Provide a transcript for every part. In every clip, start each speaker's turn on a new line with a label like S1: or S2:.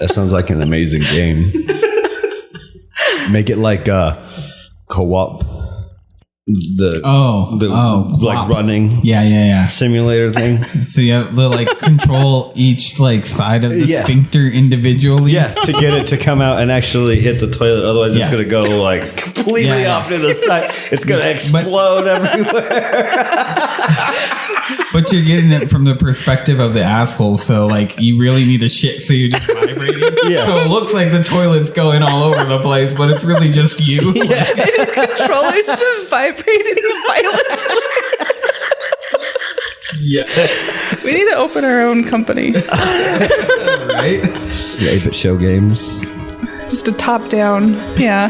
S1: That sounds like an amazing game. Make it like co-op. Like running simulator thing.
S2: So you have to like control each like side of the sphincter individually.
S1: Yeah, to get it to come out and actually hit the toilet. Otherwise, it's going to go like completely off to the side. It's going to explode everywhere.
S2: But you're getting it from the perspective of the asshole. So like you really need a shit. So you're just vibrating. So it looks like the toilet's going all over the place, but it's really just you.
S3: Yeah. The controller's just vibrating violently. We need to open our own company.
S2: Right?
S1: The 8-bit show games.
S3: Just a top down. Yeah.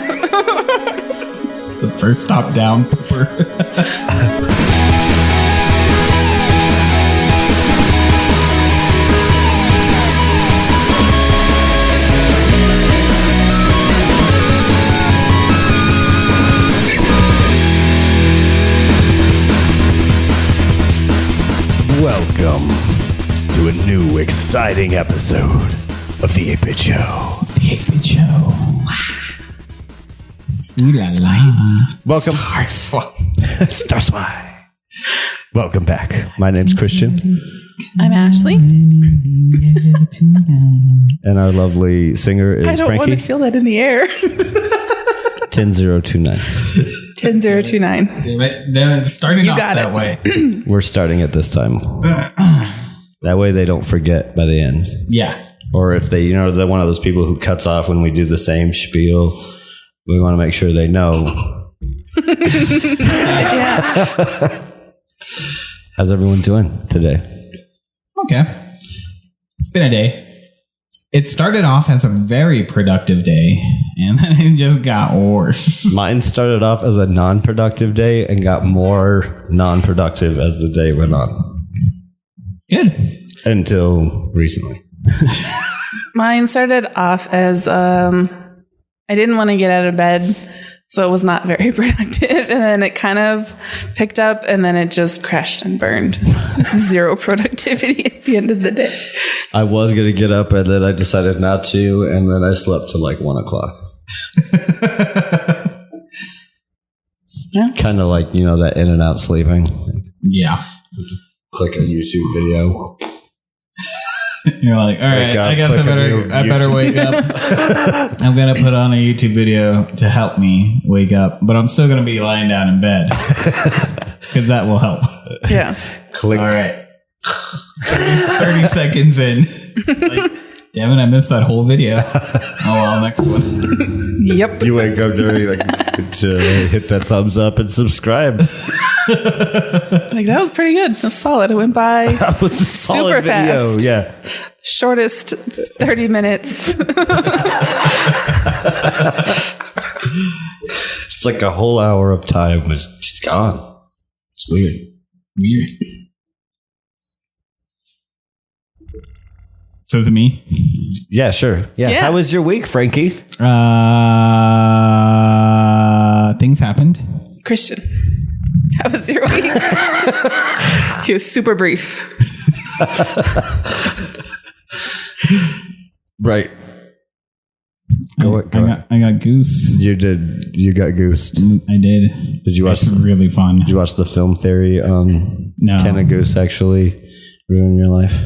S2: The first top down pooper.
S1: Welcome to a new exciting episode of the 8-bit show.
S2: The 8-bit show. Wow. Ooh la la.
S1: Welcome. Star Swine. Welcome back. My name's Christian.
S3: I'm Ashley.
S1: And our lovely singer is Frankie.
S3: I don't want to feel that in the air.
S1: 10029.
S3: 10029.
S2: Damn it. Starting off that way.
S1: We're starting it this time. That way they don't forget by the end.
S2: Yeah.
S1: Or if they, they're one of those people who cuts off when we do the same spiel. We want to make sure they know. How's everyone doing today?
S2: Okay. It's been a day. It started off as a very productive day, and then it just got worse.
S1: Mine started off as a non-productive day and got more non-productive as the day went on.
S2: Good.
S1: Until recently.
S3: Mine started off as I didn't want to get out of bed, so it was not very productive. And then it kind of picked up, and then it just crashed and burned. Zero productivity at the end of the day.
S1: I was going to get up, and then I decided not to, and then I slept till like 1 o'clock.
S3: Yeah.
S1: Kind of like, that in and out sleeping.
S2: Yeah.
S1: Click a YouTube video.
S2: You're like, all right, I guess I better wake up. I'm going to put on a YouTube video to help me wake up, but I'm still going to be lying down in bed because that will help.
S3: Yeah.
S1: Click.
S2: All right. 30 seconds in. Like, damn it, I missed that whole video. Oh, well, next one.
S3: Yep.
S1: You wake up during to hit that thumbs up and subscribe.
S3: Like, that was pretty good. It was solid. It went by
S1: that was a solid
S3: super
S1: video.
S3: fast.
S1: Yeah.
S3: Shortest 30 minutes.
S1: It's like a whole hour of time was just gone. It's weird.
S2: So is it me?
S1: Yeah, sure. Yeah. How was your week, Frankie?
S2: Things happened.
S3: Christian, how was your week? He was super brief.
S1: Right.
S2: I got Goose.
S1: You did. You got Goose.
S2: I did.
S1: Did you watch?
S2: It's really fun.
S1: Did you watch the film theory?
S2: No.
S1: Can a goose actually ruin your life?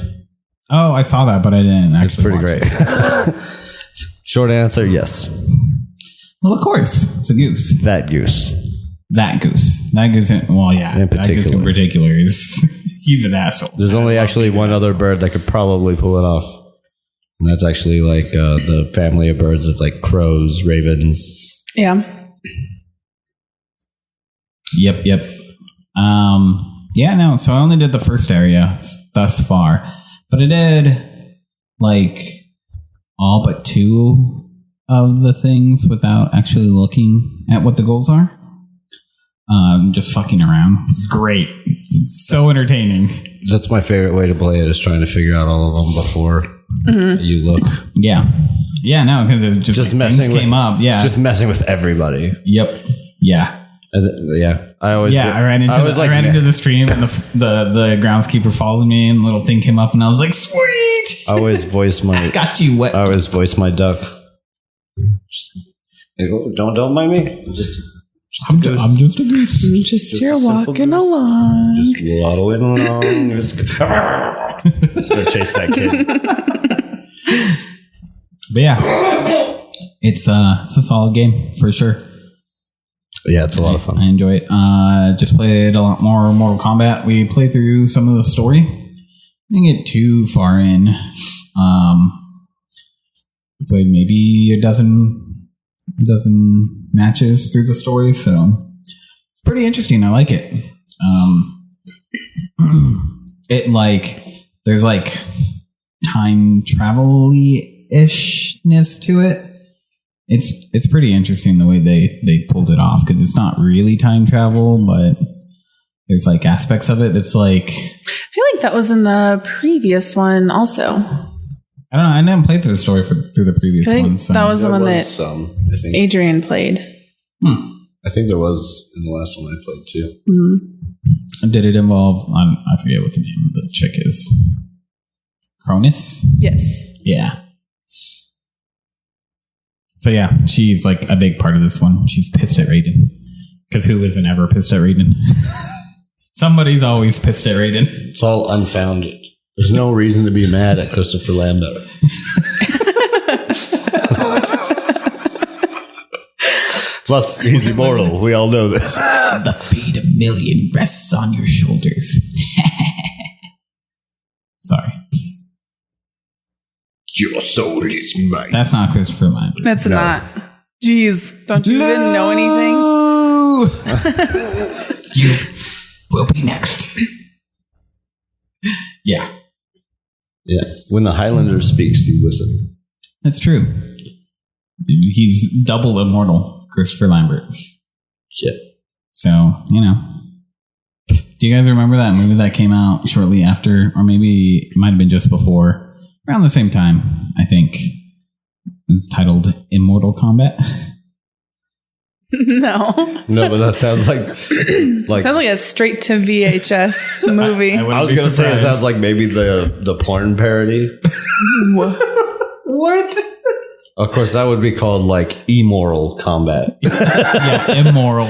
S2: Oh, I saw that, but I didn't actually.
S1: It's pretty great. Short answer: yes.
S2: Well, of course, it's a goose.
S1: That goose.
S2: That goose. That goose. Well, yeah.
S1: In
S2: that goose in particular is he's an asshole.
S1: There's only actually one other bird that could probably pull it off. And that's actually like the family of birds. It's like crows, ravens.
S3: Yeah.
S2: Yep. Yeah, no. So I only did the first area thus far. But I did like all but 2 of the things without actually looking at what the goals are. Just fucking around. It's great. It's so entertaining.
S1: That's my favorite way to play it, is trying to figure out all of them before you look.
S2: Yeah. Yeah, no, because it just messing
S1: things
S2: came up. Yeah.
S1: Just messing with everybody.
S2: Yep. Yeah.
S1: I always.
S2: I ran into the stream, and the groundskeeper followed me, and the little thing came up, and I was like, "Sweet!"
S1: I always voice my.
S2: Got you. What?
S1: I always voice my duck. Don't mind me.
S2: I'm just a goose.
S3: I'm just here walking along.
S1: Just waddling along. Gonna chase that kid.
S2: But yeah, it's a solid game for sure.
S1: Yeah, it's a lot of fun.
S2: I enjoy it. Just played a lot more Mortal Kombat. We played through some of the story. Didn't get too far in. We played maybe a dozen matches through the story, so it's pretty interesting. I like it. There's like time travel-y-ishness to it. It's pretty interesting the way they pulled it off, because it's not really time travel, but there's like aspects of it. It's like,
S3: I feel like that was in the previous one also.
S2: I don't know. I never played through the story through the previous one. So.
S3: That was the one that
S1: I think
S3: Adrian played.
S1: I think there was in the last one I played too.
S2: Mm-hmm. Did it involve? I forget what the name of the chick is. Cronus?
S3: Yes.
S2: Yeah. So yeah, she's like a big part of this one. She's pissed at Raiden. Because who isn't ever pissed at Raiden? Somebody's always pissed at Raiden.
S1: It's all unfounded. There's no reason to be mad at Christopher Lambert. Plus, he's immortal. We all know this.
S2: The fate of million rests on your shoulders. Sorry.
S1: Your soul is mine.
S2: That's not Christopher Lambert.
S3: That's not. Jeez, don't you even know anything?
S2: You will be next. Yeah.
S1: Yeah. When the Highlander speaks, you listen.
S2: That's true. He's double immortal, Christopher Lambert.
S1: Yeah.
S2: So, Do you guys remember that movie that came out shortly after, or maybe it might have been just before, around the same time, I think? It's titled Immortal Kombat.
S3: No.
S1: No, but that sounds like
S3: sounds like a straight to VHS movie.
S1: I was going to say it sounds like maybe the porn parody.
S2: What?
S1: Of course, that would be called like Immoral Kombat.
S2: Yeah, Immoral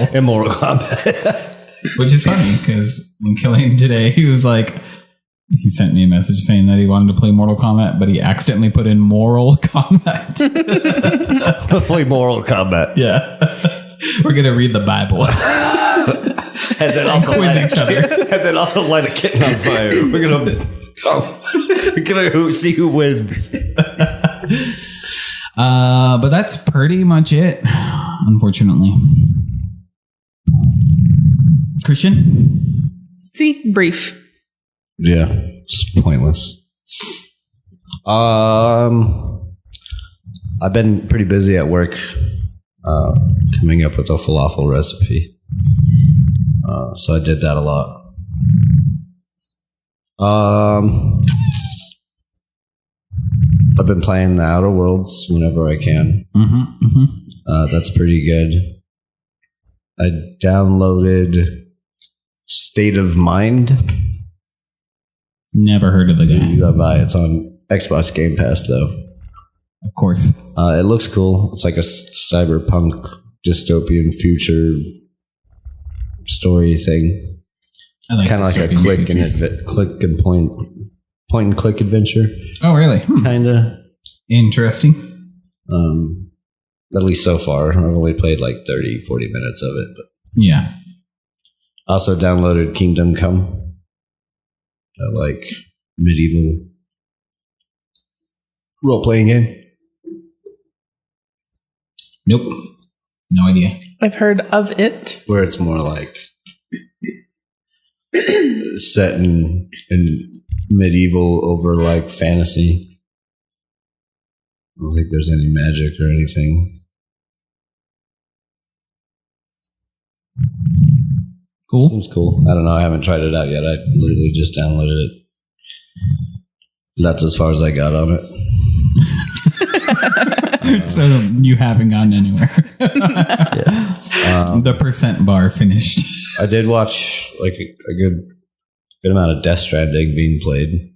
S1: Kombat.
S2: Which is funny because when Killian today, he was like, he sent me a message saying that he wanted to play Mortal Kombat, but he accidentally put in Moral Kombat.
S1: Play Moral Kombat.
S2: Yeah. We're going to read the Bible.
S1: And then also
S2: quiz each other.
S1: And then also light a kitten on fire. We're gonna see who wins.
S2: But that's pretty much it, unfortunately. Christian?
S3: See, brief.
S1: Yeah, it's pointless. I've been pretty busy at work, coming up with a falafel recipe. So I did that a lot. I've been playing the Outer Worlds whenever I can. That's pretty good. I downloaded State of Mind.
S2: Never heard of the game.
S1: You gotta buy it. It's on Xbox Game Pass, though.
S2: Of course.
S1: It looks cool. It's like a cyberpunk dystopian future story thing. Kind of like a click and point and click adventure.
S2: Oh, really?
S1: Kind of
S2: interesting.
S1: At least so far. I've only played like 30, 40 minutes of it. But
S2: yeah.
S1: Also downloaded Kingdom Come. Like medieval role-playing game.
S2: Nope. No idea.
S3: I've heard of it.
S1: Where it's more like set in medieval over like fantasy. I don't think there's any magic or anything.
S2: Cool.
S1: Seems cool. I don't know. I haven't tried it out yet. I literally just downloaded it. That's as far as I got on it.
S2: So you haven't gone anywhere.
S1: Yeah.
S2: The percent bar finished.
S1: I did watch like a good amount of Death Stranding being played.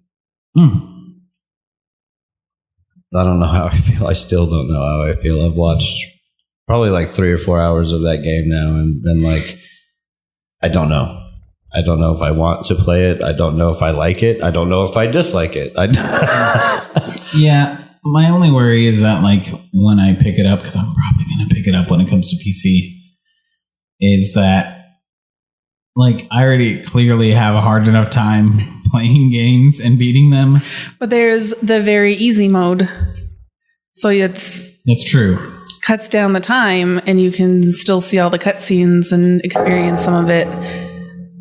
S1: I don't know how I feel. I still don't know how I feel. I've watched probably like 3 or 4 hours of that game now, and been like, I don't know. I don't know if I want to play it. I don't know if I like it. I don't know if I dislike it.
S2: Yeah, my only worry is that like when I pick it up, because I'm probably going to pick it up when it comes to PC, is that like I already clearly have a hard enough time playing games and beating them.
S3: But there's the very easy mode. So
S2: that's true.
S3: Cuts down the time and you can still see all the cutscenes and experience some of it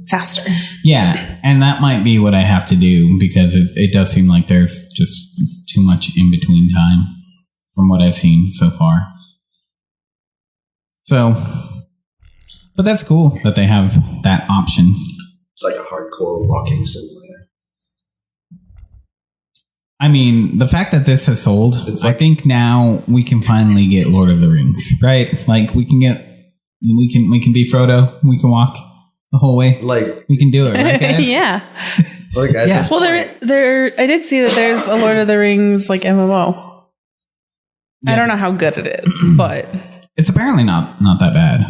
S3: faster.
S2: Yeah, and that might be what I have to do because it does seem like there's just too much in between time from what I've seen so far. So, but that's cool that they have that option.
S1: It's like a hardcore walking simulator.
S2: I mean, the fact that this has sold, I think now we can finally get Lord of the Rings, right? Like we can be Frodo, we can walk the whole way. Like we can do it, right, guys?
S3: Yeah.
S1: Like,
S2: yeah.
S3: Well, there. I did see that there's a Lord of the Rings like MMO. Yeah. I don't know how good it is, but
S2: it's apparently not that bad.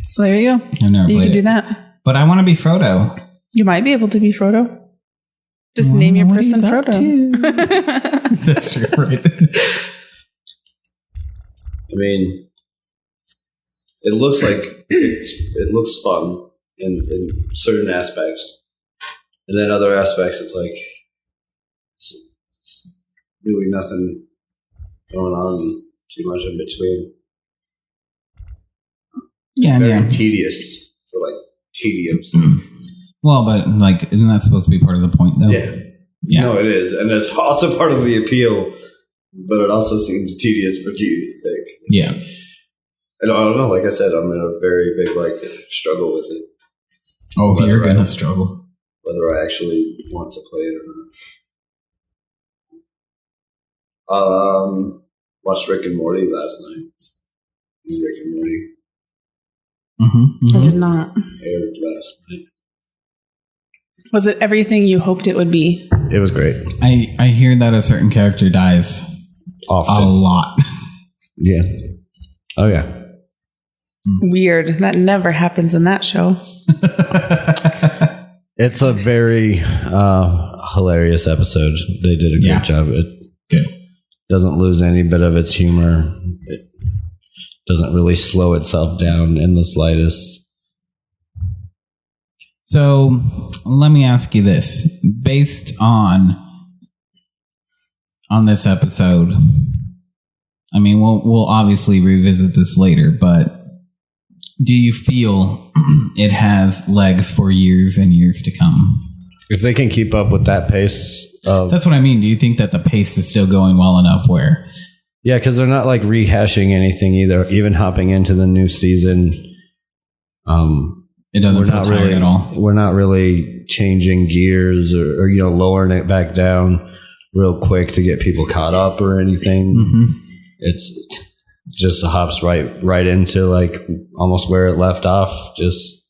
S3: So there you go. You can do that.
S2: But I want to be Frodo.
S3: You might be able to be Frodo. Just name your person Frodo.
S2: That's true, right?
S1: I mean, it looks like it looks fun in certain aspects, and then other aspects it's like it's really nothing going on too much in between.
S2: Yeah,
S1: very tedious for like tedium's.
S2: Well, but like, isn't that supposed to be part of the point, though?
S1: Yeah. No, it is, and it's also part of the appeal. But it also seems tedious for tedious sake.
S2: Yeah.
S1: And I don't know. Like I said, I'm in a very big struggle with it.
S2: Oh, you're gonna struggle.
S1: Whether I actually want to play it or not. Watched Rick and Morty last night. Rick and Morty.
S3: I did not.
S1: Aired last night.
S3: Was it everything you hoped it would be?
S1: It was great.
S2: I hear that a certain character dies often. A lot.
S1: Yeah. Oh yeah.
S3: Weird. That never happens in that show.
S1: It's a very hilarious episode. They did a great job. It doesn't lose any bit of its humor. It doesn't really slow itself down in the slightest.
S2: So let me ask you this. Based on this episode, I mean, we'll obviously revisit this later, but do you feel it has legs for years and years to come?
S1: If they can keep up with that pace
S2: that's what I mean. Do you think that the pace is still going well enough where...
S1: Yeah, because they're not like rehashing anything either. Even hopping into the new season,
S2: it doesn't feel tired at all.
S1: We're not really changing gears or lowering it back down real quick to get people caught up or anything.
S2: Mm-hmm.
S1: It's just hops right into like almost where it left off. Just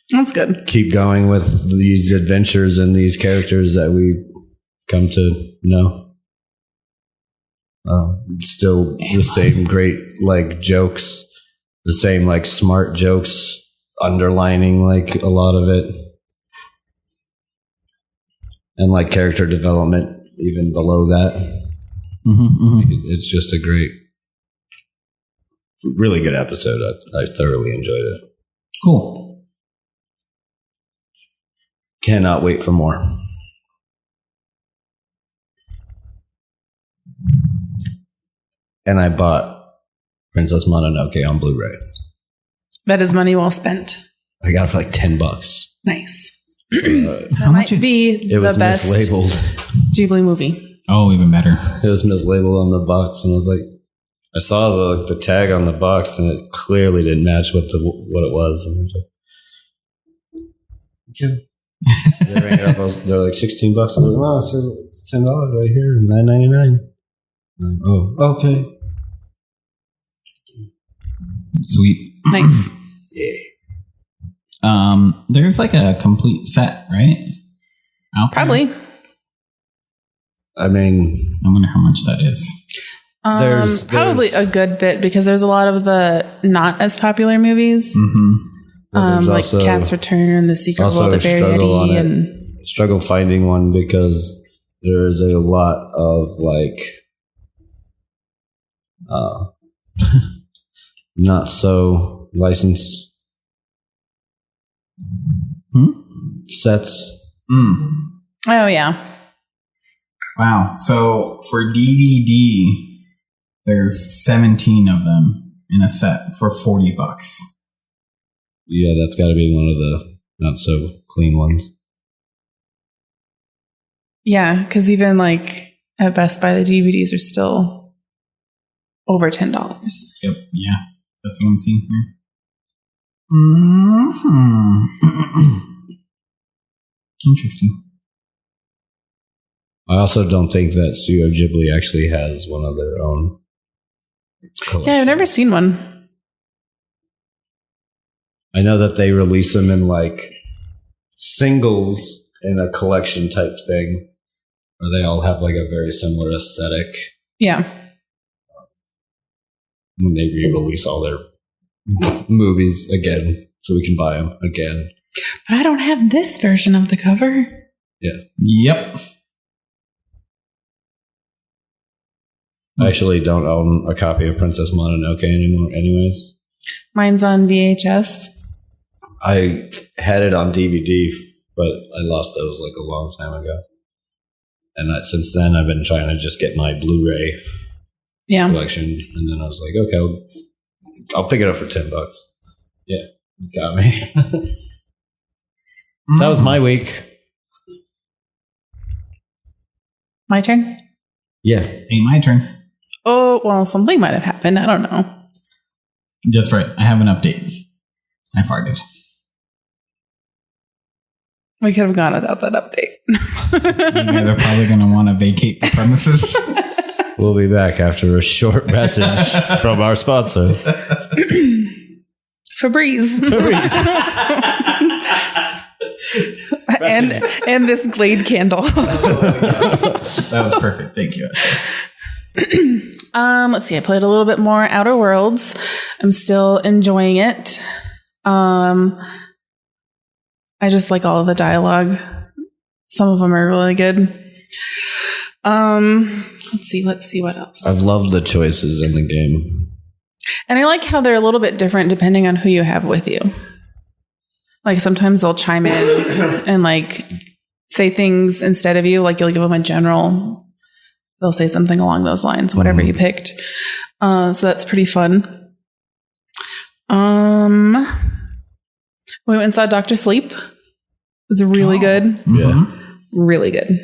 S3: that's good.
S1: Keep going with these adventures and these characters that we've come to know. Still the same great like jokes, the same like smart jokes underlining like a lot of it, and like character development even below that. It's just a great, really good episode. I thoroughly enjoyed it.
S2: Cool.
S1: Cannot wait for more. And I bought Princess Mononoke on Blu-ray.
S3: That is money well spent.
S1: I got it for like $10.
S3: Nice.
S2: How much
S3: might be
S1: it was
S3: the best
S1: mislabeled.
S3: Ghibli movie.
S2: Oh, even better.
S1: It was mislabeled on the box, and I was like, I saw the tag on the box, and it clearly didn't match what it was. And I was like, okay. They rang it up. They're like $16. I was like, wow, it says it's $10 right here, $9.99. Oh, okay.
S2: Sweet.
S3: Nice.
S2: There's like a complete set, right? Out there?
S3: Probably.
S1: I mean,
S2: I wonder how much that is.
S1: there's
S3: Probably a good bit because there's a lot of the not as popular movies.
S1: there's
S3: Like
S1: also-
S3: Cat's Return and The Secret
S1: also
S3: World of
S1: struggle on
S3: Variety.
S1: it. Struggle finding one because there is a lot of like not so licensed sets.
S3: Oh, yeah.
S2: Wow. So for DVD, there's 17 of them in a set for $40.
S1: Yeah, that's got to be one of the not so clean ones.
S3: Yeah, because even like at Best Buy, the DVDs are still over $10.
S2: Yep. Yeah. That's what I'm seeing here. Interesting.
S1: I also don't think that Studio Ghibli actually has one of their own collections.
S3: Yeah, I've never seen one.
S1: I know that they release them in like singles in a collection type thing, where they all have like a very similar aesthetic.
S3: Yeah.
S1: When they re-release all their movies again, so we can buy them again.
S3: But I don't have this version of the cover.
S1: Yeah.
S2: Yep.
S1: I actually don't own a copy of Princess Mononoke anymore anyways.
S3: Mine's on VHS.
S1: I had it on DVD, but I lost those like a long time ago. And since then, I've been trying to just get my Blu-ray collection. And then I was like, okay, I'll pick it up for $10. Yeah, you got me. That was my week.
S3: My turn?
S2: Yeah. Ain't my turn.
S3: Oh, well, something might have happened. I don't know.
S2: That's right. I have an update. I farted.
S3: We could have gone without that update.
S2: You guys are probably going to want to vacate the premises.
S1: We'll be back after a short message from our sponsor.
S3: Febreze. and this Glade candle.
S2: That was perfect. Thank you.
S3: Let's see. I played a little bit more Outer Worlds. I'm still enjoying it. I just like all of the dialogue. Some of them are really good. Let's see what else.
S1: I've loved the choices in the game.
S3: And I like how they're a little bit different depending on who you have with you. Like sometimes they'll chime in and like say things instead of you. Like you'll give them a general. They'll say something along those lines, whatever you picked. So that's pretty fun. We went and saw Dr. Sleep. It was really good.
S1: Yeah.
S3: Really good.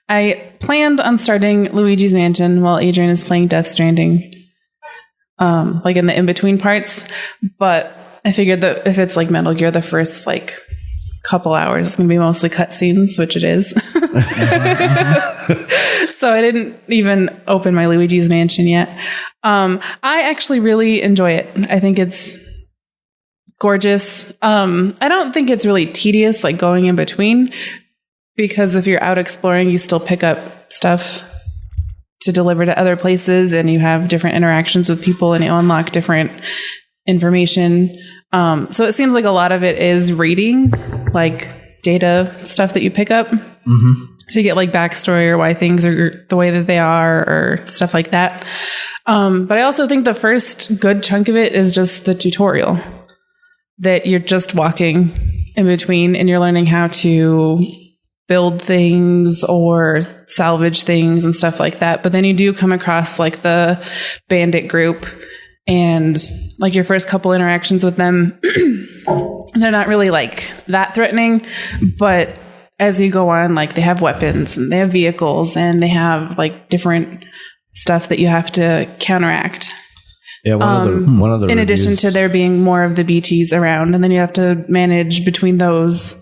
S3: I planned on starting Luigi's Mansion while Adrian is playing Death Stranding. Like in the in-between parts. But I figured that if it's like Metal Gear, the first like couple hours is going to be mostly cutscenes, which it is. So I didn't even open my Luigi's Mansion yet. I actually really enjoy it. I think it's gorgeous. I don't think it's really tedious, like going in between, because if you're out exploring, you still pick up stuff to deliver to other places, and you have different interactions with people, and you unlock different information. So it seems like a lot of it is reading, like data stuff that you pick up to get like backstory or why things are the way that they are or stuff like that. But I also think the first good chunk of it is just the tutorial, that you're just walking in between and you're learning how to build things or salvage things and stuff like that. But then you do come across like the bandit group, and like your first couple interactions with them, they're not really like that threatening. But as you go on, like they have weapons and they have vehicles and they have like different stuff that you have to counteract.
S1: Yeah, one of the
S3: in addition
S1: reviews-
S3: to there being more of the BTs around, and then you have to manage between those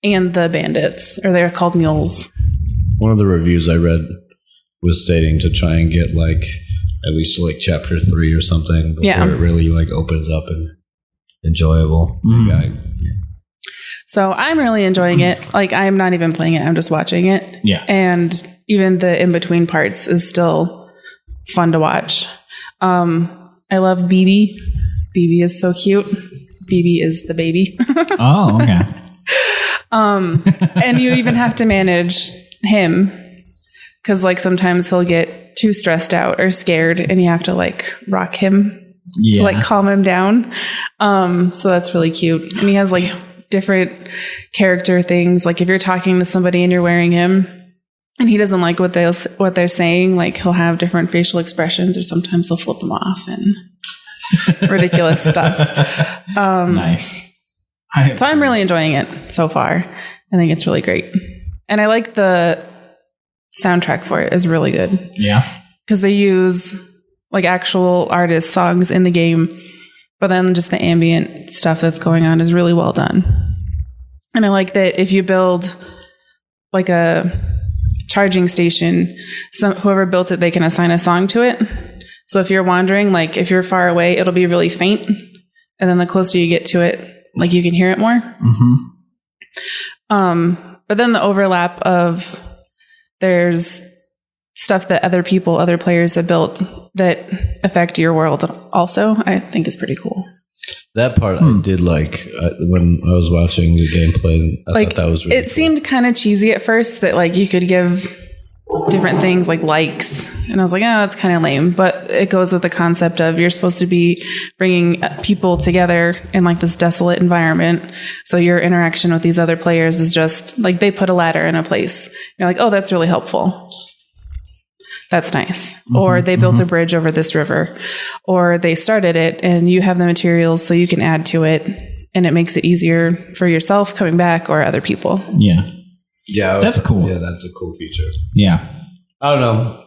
S3: and the bandits, or they're called mules.
S1: One of the reviews I read was stating to try and get like at least like chapter 3 or something before it really like opens up and enjoyable.
S3: So I'm really enjoying it. Like, I'm not even playing it. I'm just watching it.
S2: Yeah.
S3: And even the in-between parts is still fun to watch. I love BB. BB is so cute. BB is the baby.
S2: Oh, okay.
S3: And you even have to manage him because like sometimes he'll get too stressed out or scared and you have to like rock him to like calm him down. So that's really cute. And he has like different character things. Like if you're talking to somebody and you're wearing him and he doesn't like what they're saying, like he'll have different facial expressions or sometimes he'll flip them off and ridiculous stuff.
S2: Nice.
S3: So I'm really enjoying it so far. I think it's really great. And I like the soundtrack for it is really good.
S2: Yeah.
S3: Because they use like actual artist songs in the game, but then just the ambient stuff that's going on is really well done. And I like that if you build like a charging station, whoever built it, they can assign a song to it. So if you're wandering, like if you're far away, it'll be really faint. And then the closer you get to it, like you can hear it more. But then the overlap of there's stuff that other players have built that affect your world also, I think is pretty cool.
S1: That part I did like when I was watching the gameplay. I thought that was really cool.
S3: Seemed kind of cheesy at first that like you could give different things like likes. And I was like, oh, that's kind of lame. But it goes with the concept of you're supposed to be bringing people together in like this desolate environment. So your interaction with these other players is just like they put a ladder in a place. You're like, oh, that's really helpful. That's nice. Or they built a bridge over this river. Or they started it and you have the materials so you can add to it. And it makes it easier for yourself coming back or other people.
S2: Yeah.
S1: Yeah,
S2: that's cool.
S1: Yeah, that's a cool feature.
S2: Yeah,
S1: I don't know.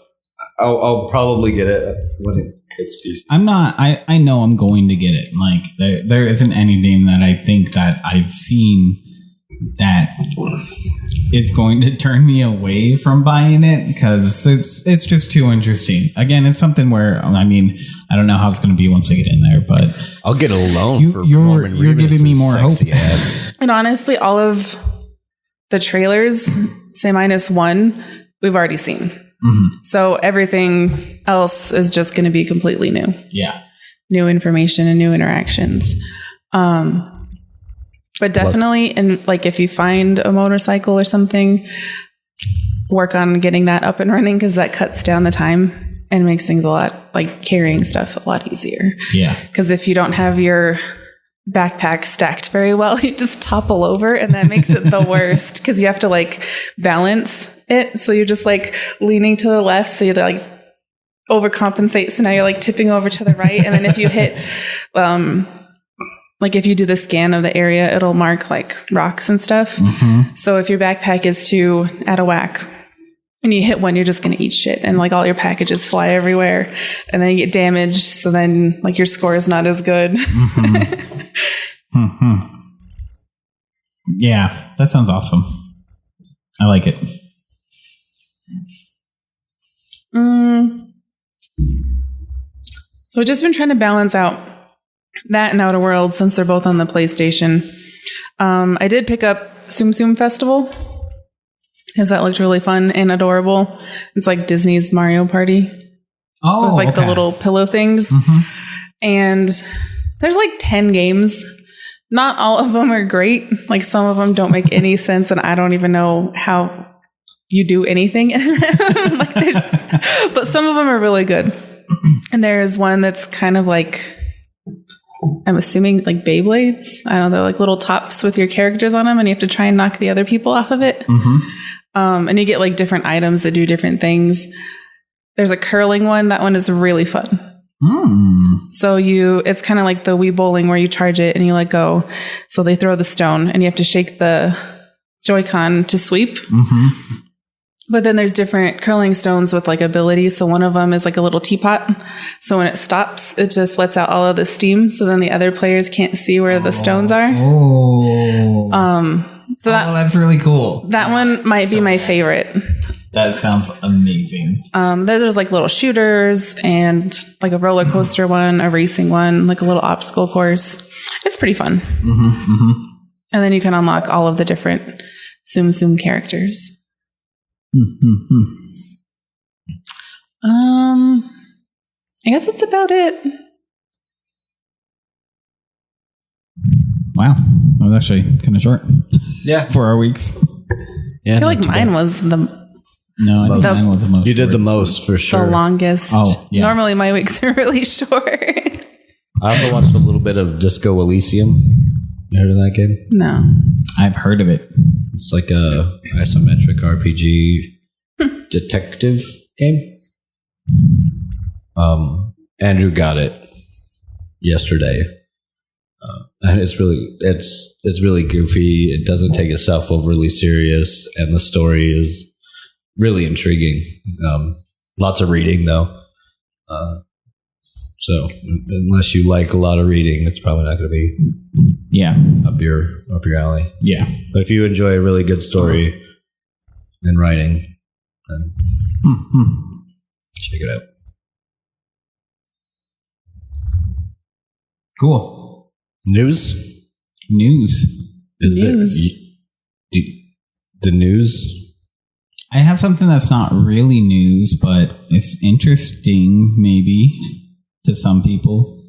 S1: I'll probably get it when it hits PC.
S2: I'm not. I know I'm going to get it. Like there isn't anything that I think that I've seen that is going to turn me away from buying it because it's just too interesting. Again, it's something where I mean I don't know how it's going to be once I get in there, but
S1: I'll get a loan for
S2: you're giving me more hope.
S3: And honestly, all of the trailers, say -1, we've already seen. So everything else is just going to be completely new.
S2: Yeah.
S3: New information and new interactions. But definitely, and like if you find a motorcycle or something, work on getting that up and running because that cuts down the time and makes things a lot, like carrying stuff a lot easier.
S2: Yeah.
S3: Because if you don't have your backpack stacked very well, you just topple over and that makes it the worst because you have to like balance it. So you're just like leaning to the left. So you like overcompensate. So now you're like tipping over to the right. And then if you hit, like if you do the scan of the area, it'll mark like rocks and stuff. So if your backpack is too out of whack and you hit one, you're just going to eat shit. And like all your packages fly everywhere and then you get damaged. So then like your score is not as good.
S2: Yeah, that sounds awesome. I like it.
S3: So I've just been trying to balance out that and Outer Worlds since they're both on the PlayStation. I did pick up Tsum Festival because that looked really fun and adorable. It's like Disney's Mario Party.
S2: Oh,
S3: with like the little pillow things. And there's like 10 games. Not all of them are great. Like some of them don't make any sense and I don't even know how you do anything in them. But some of them are really good. And there's one that's kind of like, I'm assuming like Beyblades. I don't know, they're like little tops with your characters on them and you have to try and knock the other people off of it. And you get like different items that do different things. There's a curling one. That one is really fun. So it's kind of like the Wii bowling where you charge it and you let go. So they throw the stone and you have to shake the Joy-Con to sweep. But then there's different curling stones with like abilities. So one of them is like a little teapot. So when it stops, it just lets out all of the steam. So then the other players can't see where the stones are.
S2: So that's really cool.
S3: That one might be my favorite.
S2: That sounds amazing.
S3: There's like little shooters and like a roller coaster one, a racing one, like a little obstacle course. It's pretty fun. And then you can unlock all of the different Tsum characters. I guess that's about it.
S2: Wow. That was actually kind of short.
S1: Yeah.
S2: For our weeks.
S3: Yeah, I feel like mine was the...
S2: No, I think mine was the most.
S1: You did the most, for sure.
S3: The longest.
S2: Oh, yeah.
S3: Normally my weeks are really short.
S1: I also watched a little bit of Disco Elysium. You heard of that game?
S3: No.
S2: I've heard of it.
S1: It's like a isometric RPG detective game. Andrew got it yesterday. And it's really goofy. It doesn't take itself overly serious, and the story is really intriguing. Lots of reading though. So unless you like a lot of reading, it's probably not going to be up your alley.
S2: Yeah.
S1: But if you enjoy a really good story and writing, then check it out.
S2: Cool.
S1: News? Is there the news?
S2: I have something that's not really news, but it's interesting maybe to some people,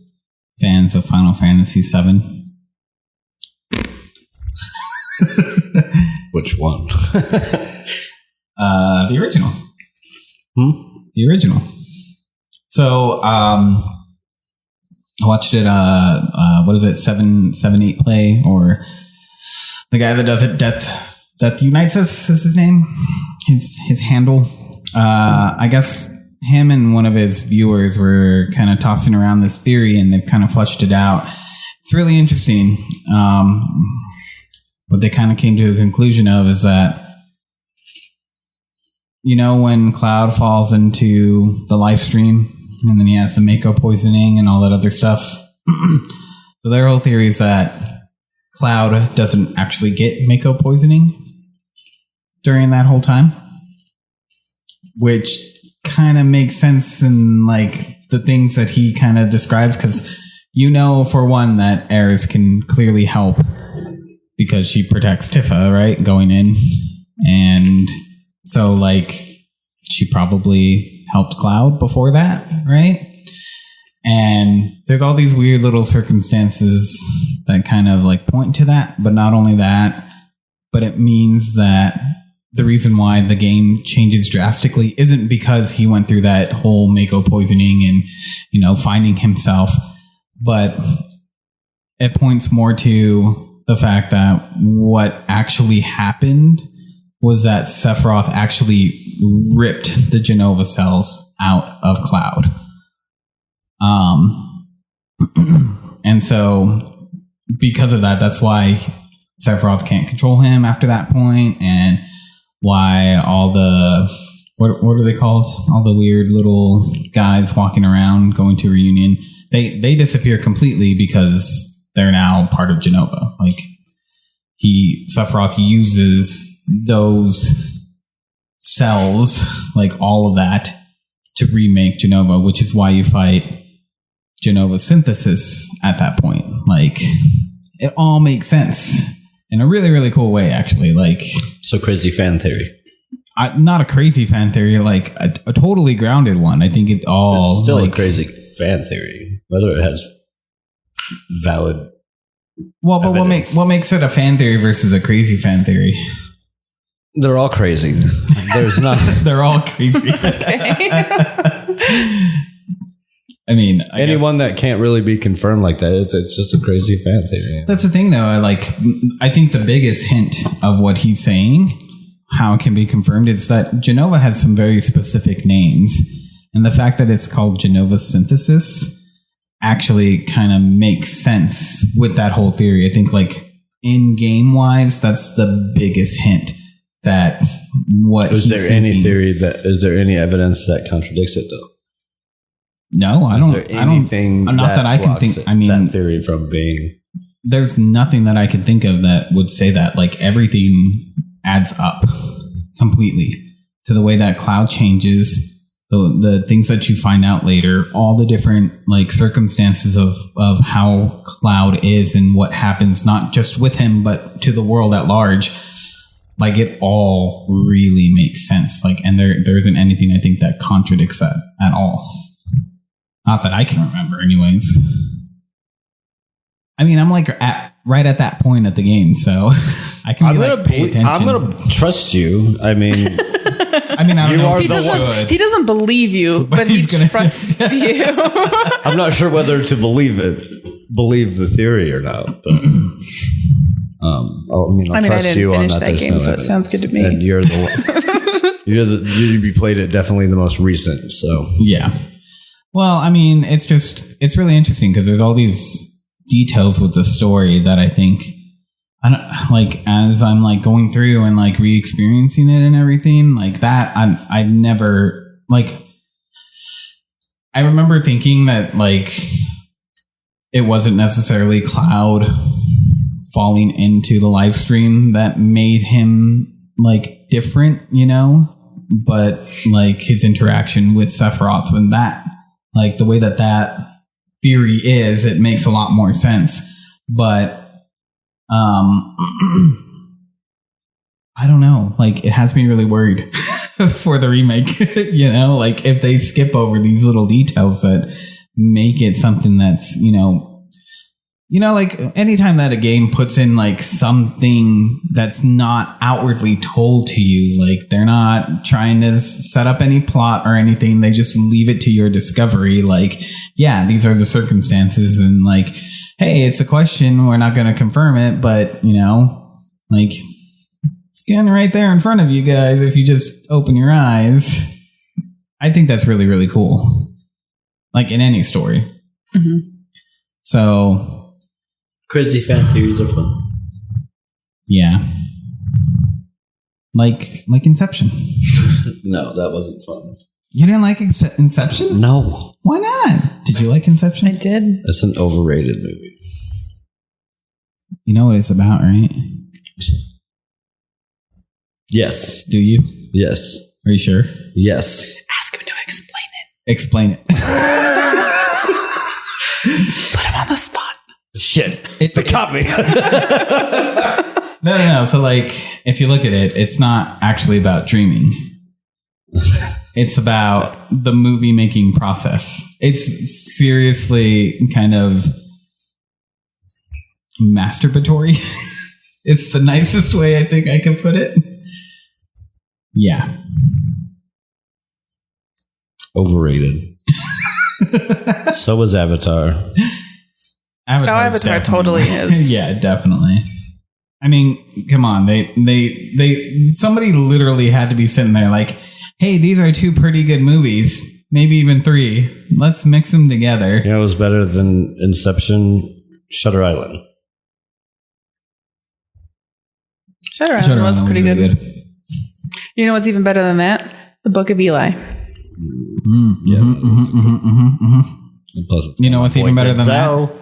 S2: fans of Final Fantasy VII.
S1: Which one?
S2: The original. The original. So, I watched it, 7-8 play, or the guy that does it, Death Unites Us is his name, his handle. I guess him and one of his viewers were kind of tossing around this theory, and they've kind of fleshed it out. It's really interesting. What they kind of came to a conclusion of is that, you know, when Cloud falls into the life stream, and then he has the Mako poisoning and all that other stuff. So their whole theory is that Cloud doesn't actually get Mako poisoning during that whole time, which kind of makes sense in like the things that he kind of describes, because you know, for one, that Aerith can clearly help because she protects Tifa, right, going in, and so like she probably helped Cloud before that, right? And there's all these weird little circumstances that kind of like point to that, but not only that, but it means that the reason why the game changes drastically isn't because he went through that whole Mako poisoning and, you know, finding himself, but it points more to the fact that what actually happened was that Sephiroth actually ripped the Genova cells out of Cloud. And so because of that, that's why Sephiroth can't control him after that point, and why all the, what are they called? All the weird little guys walking around going to a reunion, they disappear completely because they're now part of Genova. Like Sephiroth uses those cells, like all of that, to remake Genova, which is why you fight Genova synthesis at that point. Like, it all makes sense in a really, really cool way, actually. Like,
S1: so crazy fan theory.
S2: Not a crazy fan theory, like a totally grounded one. I think it all...
S1: It's still
S2: like,
S1: a crazy fan theory, whether it has valid...
S2: Well, but what makes it a fan theory versus a crazy fan theory?
S1: They're all crazy. There's not...
S2: They're all crazy. I mean,
S1: anyone that can't really be confirmed like that, it's just a crazy fan theory.
S2: That's the thing, though. I think the biggest hint of what he's saying, how it can be confirmed, is that Genova has some very specific names, and the fact that it's called Genova synthesis actually kind of makes sense with that whole theory. I think, like, in game wise, that's the biggest hint that what
S1: is there thinking. Any theory that is there any evidence that contradicts it though?
S2: No, I don't. Not that I can think. I mean,
S1: that theory from being.
S2: There's nothing that I can think of that would say that. Like, everything adds up completely. to the way that Cloud changes, the things that you find out later, all the different like circumstances of how Cloud is and what happens, not just with him, but to the world at large. Like, it all really makes sense. Like, and there isn't anything I think that contradicts that at all. Not that I can remember, anyways. I mean, I'm like right at that point at the game, so I can pay attention.
S1: I'm gonna trust you. I mean,
S2: I don't know.
S3: He doesn't beve you, but he trusts you.
S1: I'm not sure whether to believe the theory or not. But, I'll trust
S3: I didn't
S1: you on
S3: finish
S1: that.
S3: that game, so it sounds good to me.
S1: And you're the you played it definitely the most recent. So
S2: yeah. Well, I mean, it's really interesting because there's all these details with the story that I think, as I'm like going through and like re-experiencing it and everything like that, I never like. I remember thinking that like it wasn't necessarily Cloud falling into the live stream that made him like different, but like his interaction with Sephiroth and that. Like, the way that theory is, it makes a lot more sense. But, I don't know. Like, it has me really worried for the remake, Like, if they skip over these little details that make it something that's, like, anytime that a game puts in, like, something that's not outwardly told to you, like, they're not trying to set up any plot or anything, they just leave it to your discovery, like, yeah, these are the circumstances, and, like, hey, it's a question, we're not going to confirm it, but, like, it's getting right there in front of you guys if you just open your eyes. I think that's really, really cool. Like, in any story. Mm-hmm. So...
S4: Crazy fan theories are fun.
S2: Yeah. Like Inception.
S1: No, that wasn't fun.
S2: You didn't like Inception?
S1: No.
S2: Why not? Did you like Inception?
S3: I did.
S1: It's an overrated movie.
S2: You know what it's about, right?
S1: Yes.
S2: Do you?
S1: Yes.
S2: Are you sure?
S1: Yes.
S3: Ask him to explain it.
S2: Explain it.
S3: Put him on the spot.
S1: Shit. They caught me.
S2: No. So, like, if you look at it, it's not actually about dreaming. It's about the movie making process. It's seriously kind of masturbatory. It's the nicest way I think I can put it. Yeah.
S1: Overrated. So was Avatar.
S3: Avatar totally is.
S2: Yeah, definitely. I mean, come on. They somebody literally had to be sitting there like, hey, these are two pretty good movies. Maybe even three. Let's mix them together.
S1: You know, it was better than Inception, Shutter Island.
S3: Shutter Island was pretty good. You know what's even better than that? The Book of Eli.
S2: Plus, you know what's even better than that?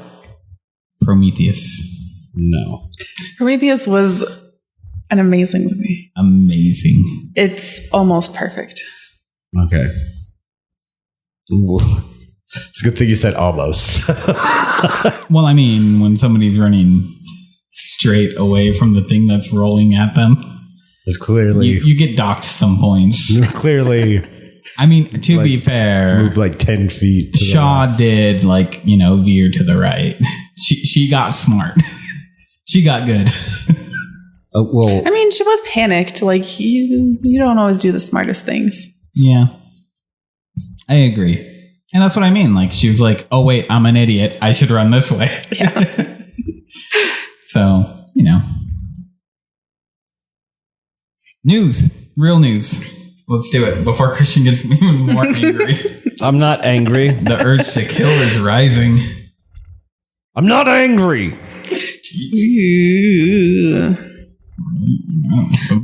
S2: Prometheus.
S1: No.
S3: Prometheus was an amazing movie.
S2: Amazing.
S3: It's almost perfect.
S1: Okay. It's a good thing you said almost.
S2: Well, I mean, when somebody's running straight away from the thing that's rolling at them,
S1: it's clearly...
S2: You get docked some points.
S1: Clearly...
S2: I mean, to be fair...
S1: Moved like 10 feet.
S2: Shaw did, like, veer to the right. She got smart. She got good.
S1: Well...
S3: I mean, she was panicked. Like, you don't always do the smartest things.
S2: Yeah. I agree. And that's what I mean. Like, she was like, oh, wait, I'm an idiot. I should run this way.
S3: Yeah.
S2: So, News. Real news. Let's do it before Christian gets even more angry.
S1: I'm not angry.
S2: The urge to kill is rising.
S1: I'm not angry.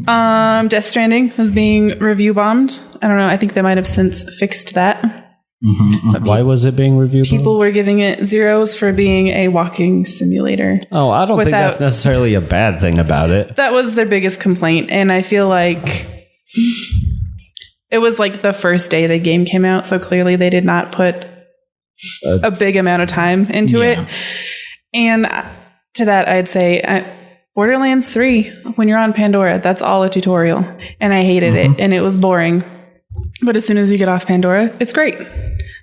S3: Death Stranding was being review bombed. I don't know. I think they might have since fixed that.
S1: Why was it being review bombed?
S3: People were giving it zeros for being a walking simulator.
S1: Oh, I don't think that's necessarily a bad thing about it.
S3: That was their biggest complaint. And I feel like it was like the first day the game came out, so clearly they did not put a big amount of time into it. And to that, I'd say Borderlands 3, when you're on Pandora, that's all a tutorial. And I hated it, and it was boring. But as soon as you get off Pandora, it's great.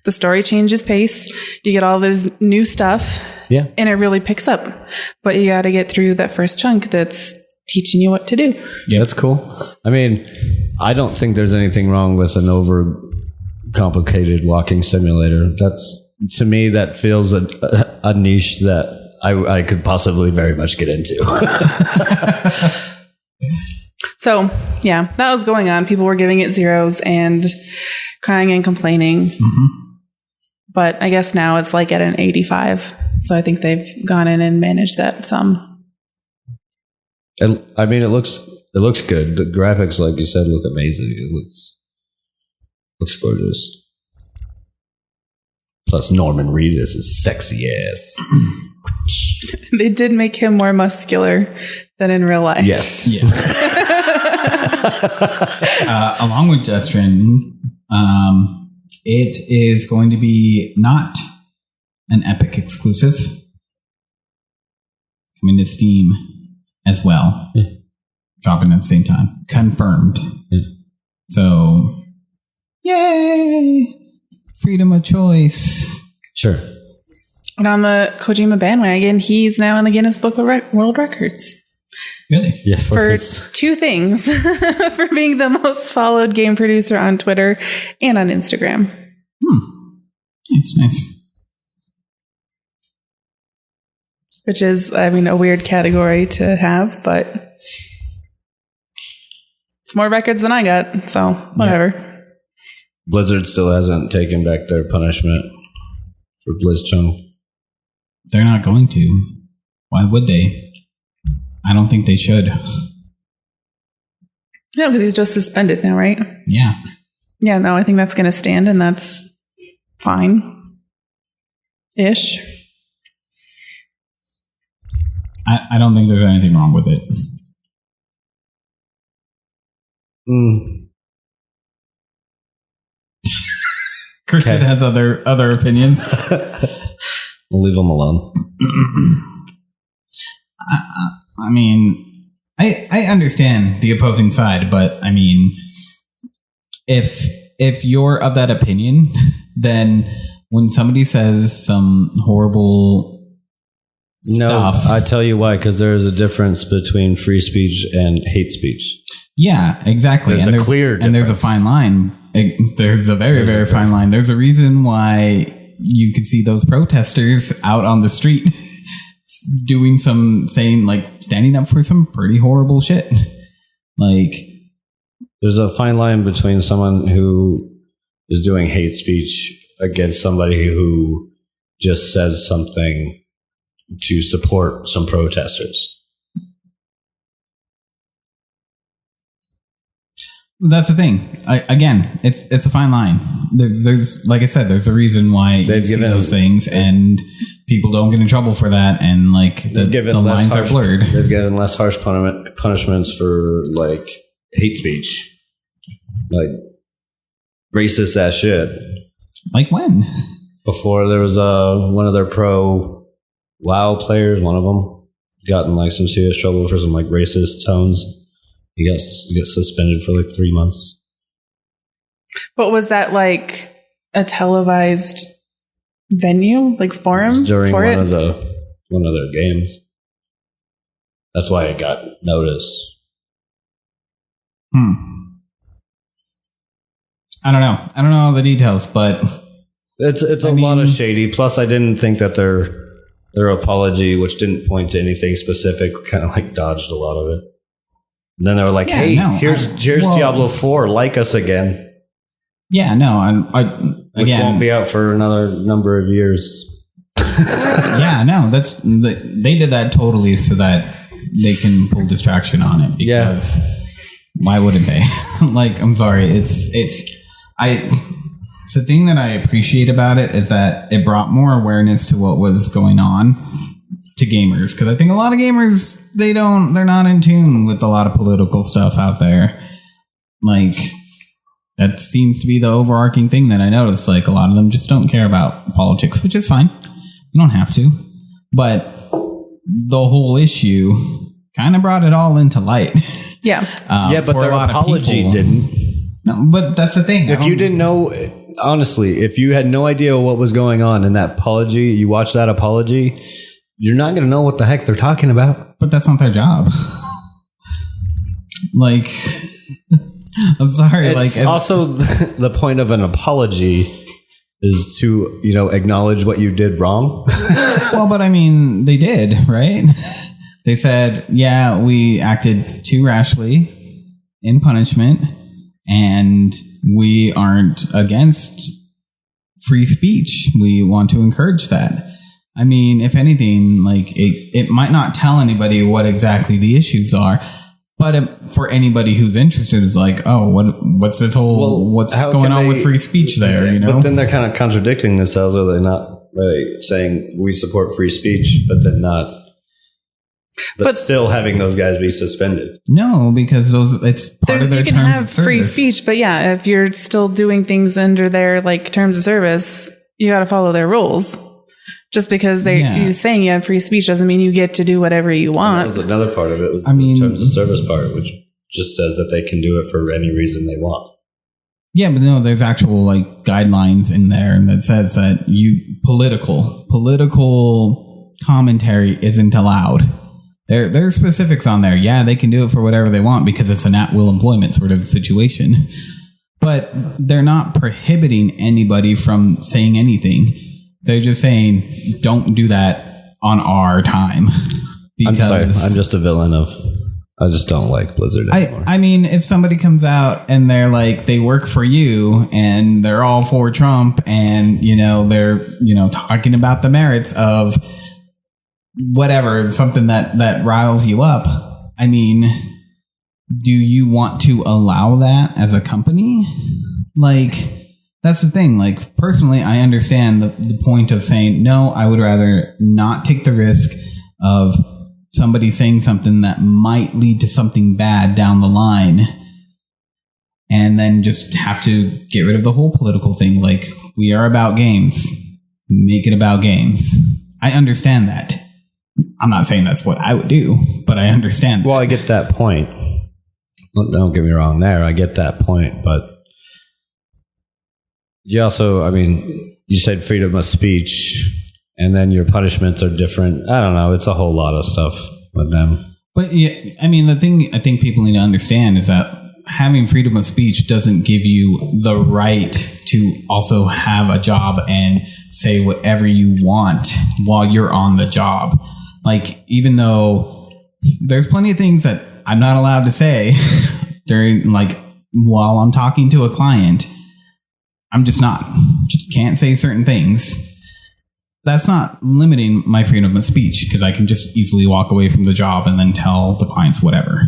S3: The story changes pace. You get all this new stuff. Yeah. And it really picks up. But you got to get through that first chunk that's teaching you what to do.
S1: Yeah, that's cool. I mean, I don't think there's anything wrong with an over complicated walking simulator. That's, to me, that feels a niche that I could possibly very much get into.
S3: So, yeah, that was going on. People were giving it zeros and crying and complaining. But I guess now it's like at an 85. So I think they've gone in and managed that some.
S1: I mean, it looks good. The graphics, like you said, look amazing. It looks gorgeous. Plus, Norman Reedus is sexy ass.
S3: They did make him more muscular than in real life.
S1: Yes. Yeah.
S2: Along with Death Stranding, it is going to be not an Epic exclusive. Coming to Steam as well. Yeah. Dropping at the same time. Confirmed. Yeah. So, yay! Freedom of choice.
S1: Sure.
S3: And on the Kojima bandwagon, he's now in the Guinness Book of World Records.
S2: Really?
S1: Yeah.
S3: For two things. For being the most followed game producer on Twitter and on Instagram.
S2: It's nice.
S3: Which is, I mean, a weird category to have, but it's more records than I got, so whatever. Yeah.
S1: Blizzard still hasn't taken back their punishment for BlizzChung.
S2: They're not going to. Why would they? I don't think they should.
S3: No, because he's just suspended now, right?
S2: Yeah.
S3: Yeah, no, I think that's going to stand, and that's fine. Ish.
S2: I don't think there's anything wrong with it. Christian has other opinions.
S1: We'll leave them alone.
S2: I mean, I understand the opposing side, but I mean, if you're of that opinion, then when somebody says some horrible stuff,
S1: I tell you why, because there is a difference between free speech and hate speech.
S2: Yeah, exactly.
S1: There's a clear difference.
S2: And there's a fine line. There's a very, very fine line. There's a reason why you could see those protesters out on the street doing standing up for some pretty horrible shit. Like,
S1: there's a fine line between someone who is doing hate speech against somebody who just says something to support some protesters.
S2: That's the thing. It's a fine line. There's like I said, there's a reason why you see those things, and people don't get in trouble for that, and the lines are blurred.
S1: They've given less harsh punishments for hate speech, racist ass shit.
S2: Like when?
S1: Before there was one of their pro WoW players, one of them got in some serious trouble for some racist tones. He got suspended for 3 months.
S3: But was that a televised venue, forum?
S1: During one of their games. That's why it got noticed.
S2: I don't know. I don't know all the details, but
S1: it's a lot of shady. Plus, I didn't think that their apology, which didn't point to anything specific, kind of dodged a lot of it. And then they were like, here's Diablo 4, like us again.
S2: Yeah, no,
S1: which won't be out for another number of years.
S2: Yeah, no, they did that totally so that they can pull distraction on it. Because why wouldn't they? I'm sorry, the thing that I appreciate about it is that it brought more awareness to what was going on to gamers, because I think a lot of gamers they're not in tune with a lot of political stuff out there. That's seems to be the overarching thing that I noticed. Like, a lot of them just don't care about politics, which is fine. You don't have to. But the whole issue kind of brought it all into light.
S3: Yeah.
S1: But their apology didn't.
S2: No, but that's the thing.
S1: If you didn't know, honestly, if you had no idea what was going on in that apology, you watch that apology, you're not going to know what the heck they're talking about.
S2: But that's not their job. Like, I'm sorry.
S1: It's
S2: like,
S1: also the point of an apology is to, acknowledge what you did wrong.
S2: Well, but I mean, they did, right? They said, yeah, we acted too rashly in punishment, and we aren't against free speech. We want to encourage that. I mean, if anything, like it might not tell anybody what exactly the issues are, but for anybody who's interested, is like, oh, what's this whole what's going on with free speech there?
S1: But then they're kind of contradicting themselves, are they not? Like saying we support free speech, but then not. But still having those guys be suspended.
S2: No, because it's part of their terms of service. You can have
S3: free speech, but yeah, if you're still doing things under their terms of service, you got to follow their rules. Just because you're saying you have free speech doesn't mean you get to do whatever you want.
S1: That was another part of it. Was the terms of service part, which just says that they can do it for any reason they want.
S2: Yeah, but no, there's actual guidelines in there that says that political commentary isn't allowed. There are specifics on there. Yeah, they can do it for whatever they want because it's an at-will employment sort of situation. But they're not prohibiting anybody from saying anything. They're just saying, don't do that on our time.
S1: I'm sorry. I'm just a villain I just don't like Blizzard anymore.
S2: I mean, if somebody comes out and they're like, they work for you and they're all for Trump and, they're, talking about the merits of whatever, something that riles you up. I mean, do you want to allow that as a company? That's the thing. Personally, I understand the point of saying, no, I would rather not take the risk of somebody saying something that might lead to something bad down the line and then just have to get rid of the whole political thing. We are about games. Make it about games. I understand that. I'm not saying that's what I would do, but I understand that.
S1: Well, I get that point. Don't get me wrong there. I get that point, but you also, you said freedom of speech, and then your punishments are different. I don't know. It's a whole lot of stuff with them.
S2: But yeah, the thing I think people need to understand is that having freedom of speech doesn't give you the right to also have a job and say whatever you want while you're on the job. Even though there's plenty of things that I'm not allowed to say during, while I'm talking to a client, I'm just can't say certain things. That's not limiting my freedom of speech because I can just easily walk away from the job and then tell the clients whatever,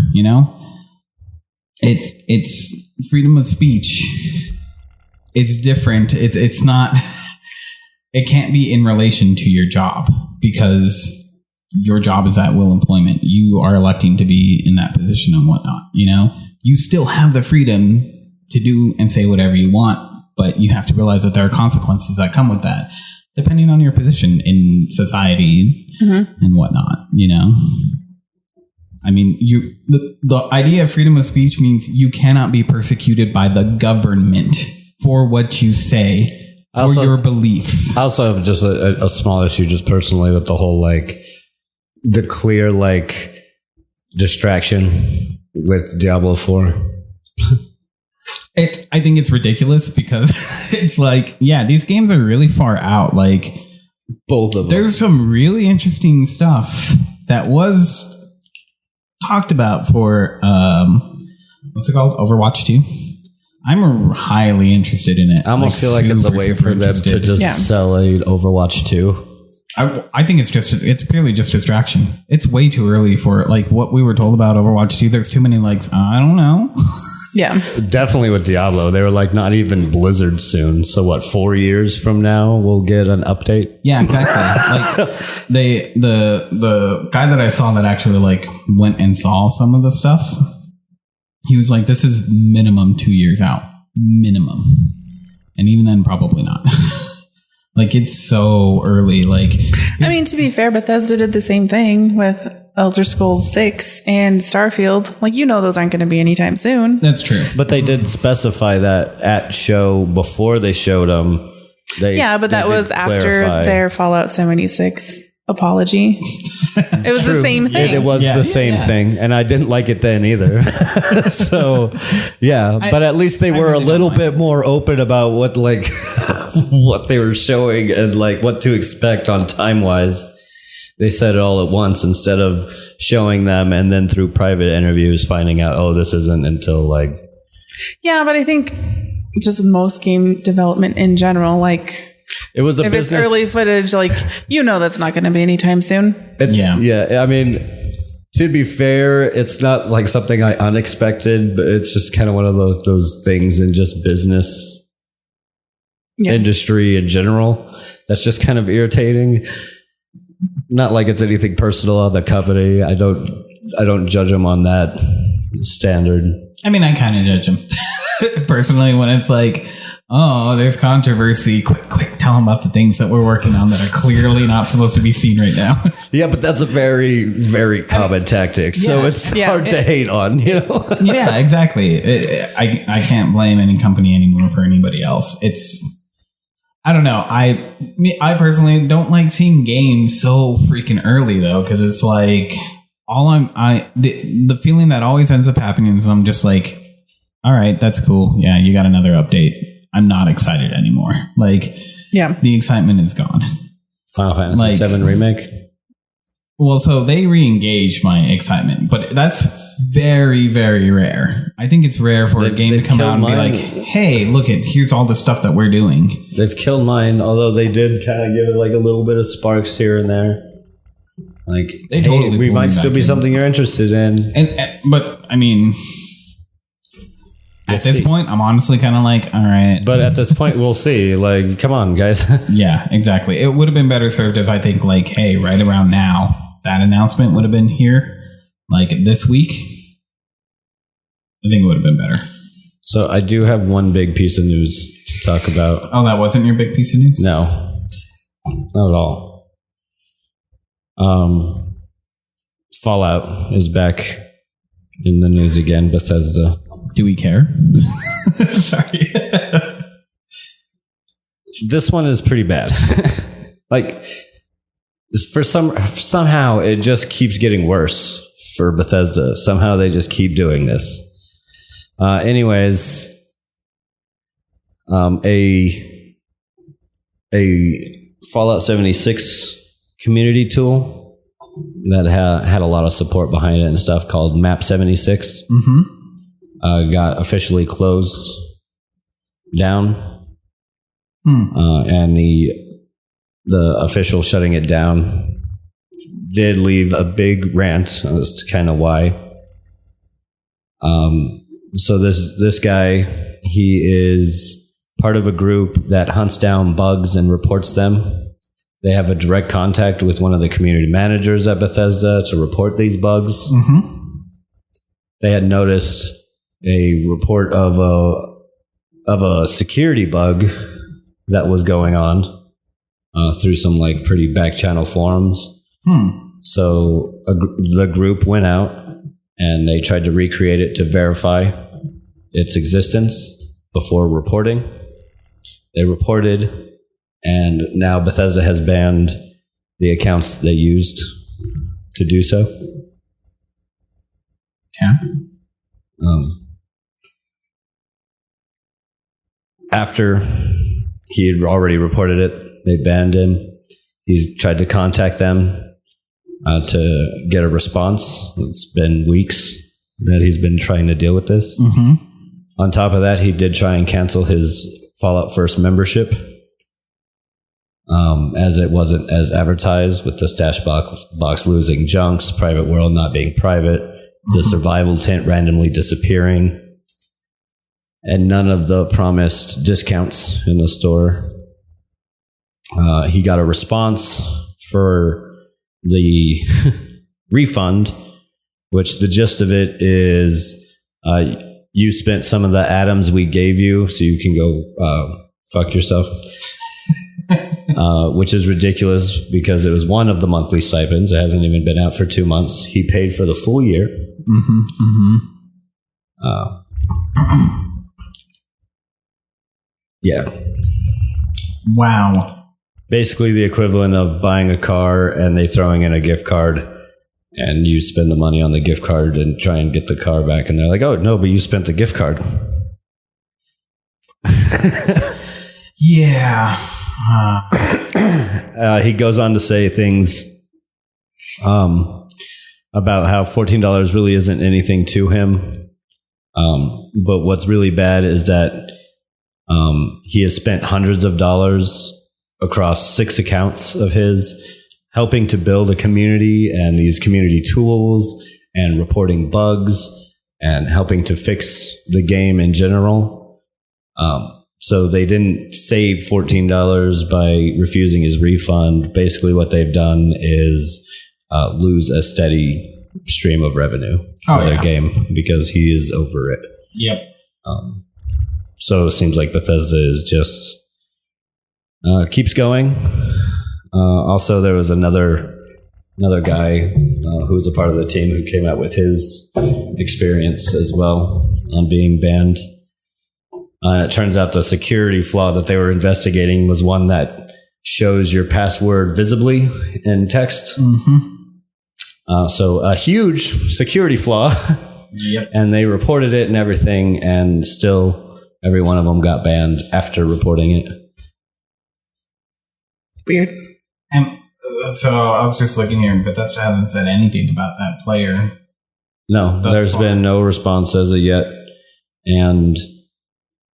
S2: It's freedom of speech. It's different. It's not, it can't be in relation to your job because your job is at will employment. You are electing to be in that position and whatnot, You still have the freedom to do and say whatever you want. But you have to realize that there are consequences that come with that, depending on your position in society and whatnot, The idea of freedom of speech means you cannot be persecuted by the government for what you say or your beliefs.
S1: I also have just a small issue just personally with the whole, the clear, distraction with Diablo 4.
S2: I think it's ridiculous because it's these games are really far out.
S1: Both of them.
S2: There's some really interesting stuff that was talked about for what's it called? Overwatch 2. I'm highly interested in it.
S1: I almost feel like it's a way for them to just sell a Overwatch 2.
S2: I think it's purely just distraction. It's way too early for what we were told about Overwatch 2. There's too many I don't know.
S3: Yeah.
S1: Definitely with Diablo. They were not even Blizzard soon. So 4 years from now we'll get an update?
S2: Yeah, exactly. The guy that I saw that actually went and saw some of the stuff, he was this is minimum 2 years out. minimum. And even then, probably not. Like, it's so early. Like,
S3: I mean, to be fair, Bethesda did the same thing with Elder Scrolls 6 and Starfield. Like, those aren't going to be anytime soon.
S2: That's true.
S1: But they did specify that at show before they showed them.
S3: But that was after their Fallout 76 apology. It was the same thing.
S1: It was the same thing, and I didn't like it then either. So, but at least they were really a little bit more open about what what they were showing and like what to expect on time wise. They said it all at once instead of showing them and then through private interviews finding out, this isn't until like.
S3: Yeah, but I think just most game development in general, like.
S1: It was a
S3: if
S1: business.
S3: It's early footage, like, that's not going to be anytime soon.
S1: Yeah. I mean, to be fair, it's not like something I unexpected, but it's just kind of one of those things in just business industry in general. That's just kind of irritating. Not like it's anything personal on the company. I don't judge them on that standard.
S2: I mean, I kind of judge them personally when it's like, there's controversy. Quick, tell them about the things that we're working on that are clearly not supposed to be seen right now.
S1: Yeah, but that's a very, very common tactic. So it's hard to hate on,
S2: Yeah, exactly. I can't blame any company anymore for anybody else. I don't know. I personally don't like seeing games so freaking early though, because it's like the feeling that always ends up happening is I'm just like, all right, that's cool. Yeah, you got another update. I'm not excited anymore. Like, the excitement is gone.
S1: Final Fantasy VII Remake?
S2: Well, so they re-engaged my excitement, but that's very, very rare. I think it's rare for a game to come out and be like, hey, here's all the stuff that we're doing.
S1: They've killed mine, although they did kind of give it like a little bit of sparks here and there. Like, we might still be something you're interested in.
S2: But, I mean... At this point, I'm honestly kind of like, all right.
S1: But at this point, we'll see. Like, come on, guys.
S2: Yeah, exactly. It would have been better served if I think like, hey, right around now, that announcement would have been here. Like this week. I think it would have been better.
S1: So I do have one big piece of news to talk about.
S2: Oh, that wasn't your big piece of news?
S1: No. Not at all. Fallout is back in the news again, Bethesda.
S2: Do we care? Sorry.
S1: This one is pretty bad. Like, somehow it just keeps getting worse for Bethesda. Somehow they just keep doing this. Anyways, a Fallout 76 community tool that had a lot of support behind it and stuff called Map 76. Got officially closed down, and the official shutting it down did leave a big rant as to kind of why. So this guy, he is part of a group that hunts down bugs and reports them. They have a direct contact with one of the community managers at Bethesda to report these bugs. They had noticed a report of a security bug that was going on through some like pretty back channel forums. So the group went out and they tried to recreate it to verify its existence before reporting. They reported, and now Bethesda has banned the accounts they used to do so. After he had already reported it, they banned him. He's tried to contact them to get a response. It's been weeks that he's been trying to deal with this. On top of that, he did try and cancel his Fallout First membership, as it wasn't as advertised, with the stash box losing junks, private world not being private, the survival tent randomly disappearing, and none of the promised discounts in the store. He got a response for the refund, which the gist of it is you spent some of the atoms we gave you so you can go fuck yourself. Which is ridiculous because it was one of the monthly stipends. It hasn't even been out for 2 months. He paid for the full year. Yeah.
S2: Wow.
S1: Basically the equivalent of buying a car and they throwing in a gift card and you spend the money on the gift card and try and get the car back. And they're like, oh, no, but you spent the gift card.
S2: Yeah.
S1: He goes on to say things about how $14 really isn't anything to him. But what's really bad is that he has spent hundreds of dollars across 6 accounts of his, helping to build a community and these community tools and reporting bugs and helping to fix the game in general. So they didn't save $14 by refusing his refund. Basically what they've done is lose a steady stream of revenue for their game because he is over it.
S2: Yep.
S1: So it seems like Bethesda is just keeps going. Also, there was another guy who was a part of the team who came out with his experience as well on being banned. It turns out the security flaw that they were investigating was one that shows your password visibly in text. So a huge security flaw.
S2: Yep.
S1: And they reported it and everything, and still every one of them got banned after reporting it.
S3: Weird.
S2: And so I was just looking here, and Bethesda hasn't said anything about that player.
S1: No, there's been no response as of yet. And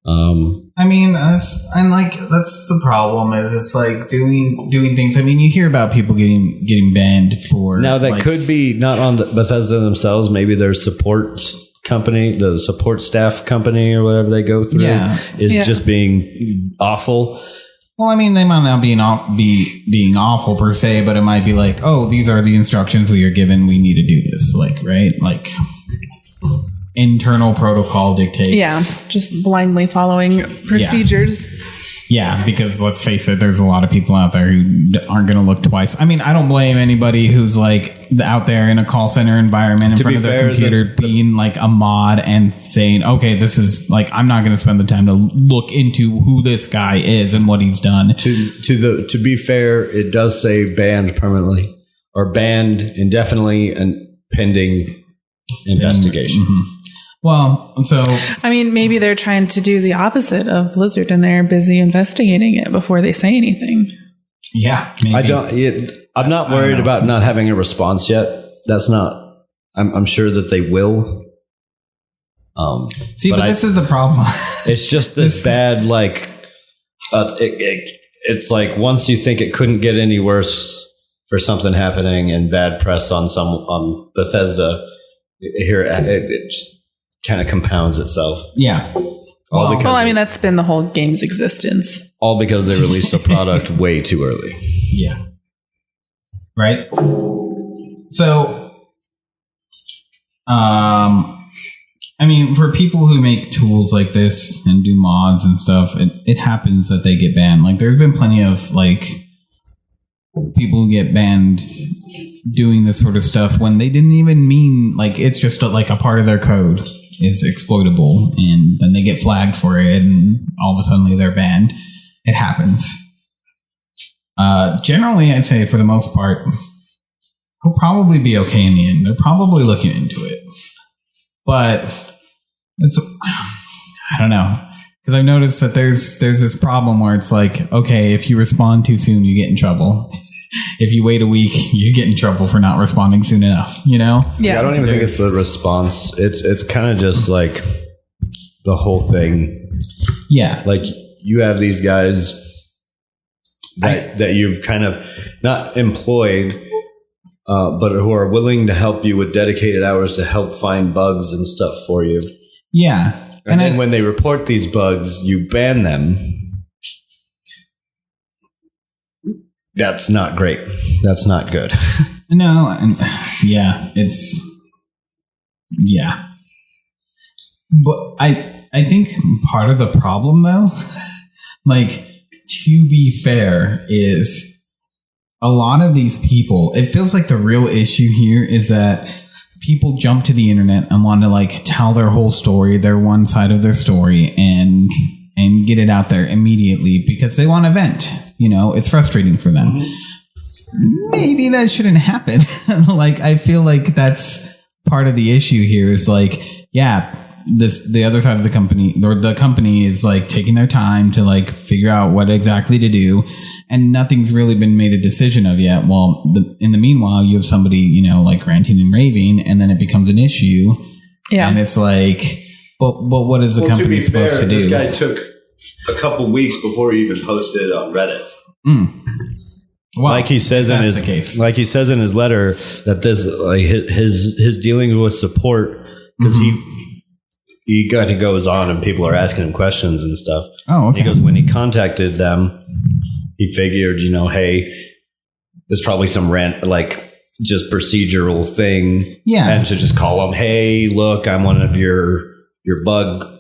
S2: I mean, that's the problem. Is it's like doing things. I mean, you hear about people getting banned for
S1: now that could be not on the Bethesda themselves. Maybe their support company, the support staff company, or whatever they go through, is just being awful.
S2: Well, I mean, they might not being awful per se, but it might be like, oh, these are the instructions we are given. We need to do this, like internal protocol dictates.
S3: Yeah, just blindly following procedures.
S2: Yeah, because let's face it, there's a lot of people out there who aren't going to look twice. I mean, I don't blame anybody who's like out there in a call center environment in front of their computer being like a mod and saying, okay, this is like, I'm not going to spend the time to look into who this guy is and what he's done.
S1: To be fair, it does say banned permanently or banned indefinitely and pending investigation.
S2: Well, so
S3: I mean, maybe they're trying to do the opposite of Blizzard, and they're busy investigating it before they say anything.
S2: Yeah, maybe.
S1: I'm not worried about not having a response yet. That's not. I'm sure that they will.
S2: But this is the problem.
S1: It's just this bad, like, it's like once you think it couldn't get any worse for something happening and bad press on Bethesda, here it just kind of compounds itself.
S2: Yeah.
S3: Well, I mean, that's been the whole game's existence.
S1: All because they released a product way too early.
S2: Yeah. Right? So, I mean, for people who make tools like this and do mods and stuff, it happens that they get banned. Like, there's been plenty of, like, people who get banned doing this sort of stuff when they didn't even mean, like, it's just like a part of their code is exploitable, and then they get flagged for it, and all of a sudden they're banned. It happens. Generally, I'd say for the most part, he'll probably be okay in the end. They're probably looking into it. But I don't know. Because I've noticed that there's this problem where it's like, okay, if you respond too soon, you get in trouble. If you wait a week, you get in trouble for not responding soon enough, you know?
S1: Yeah, I don't even think it's the response. It's kind of just like the whole thing.
S2: Yeah.
S1: Like you have these guys that you've kind of not employed, but who are willing to help you with dedicated hours to help find bugs and stuff for you.
S2: Yeah.
S1: And then when they report these bugs, you ban them. That's not great. That's not good.
S2: No, and yeah, it's yeah. But I think part of the problem, though, like, to be fair, is a lot of these people, it feels like the real issue here is that people jump to the internet and want to, like, tell their whole story, their one side of their story, and get it out there immediately because they want to vent. You know, it's frustrating for them. Mm-hmm. Maybe that shouldn't happen. Like, I feel like that's part of the issue here is, like, yeah, the other side of the company, or the company, is like taking their time to, like, figure out what exactly to do, and nothing's really been made a decision of yet. Well, in the meanwhile, you have somebody, you know, like, ranting and raving, and then it becomes an issue. Yeah, and it's like, but what is the company supposed to do?
S5: This guy took a couple weeks before he even posted it on Reddit.
S1: Well, like he says in his letter, that this, like, his dealings with support, because he kind of goes on and people are asking him questions and stuff. Oh, okay. He goes, when he contacted them, he figured, you know, hey, there's probably some like, just procedural thing. Yeah. And to just call them, hey, look, I'm one of your bug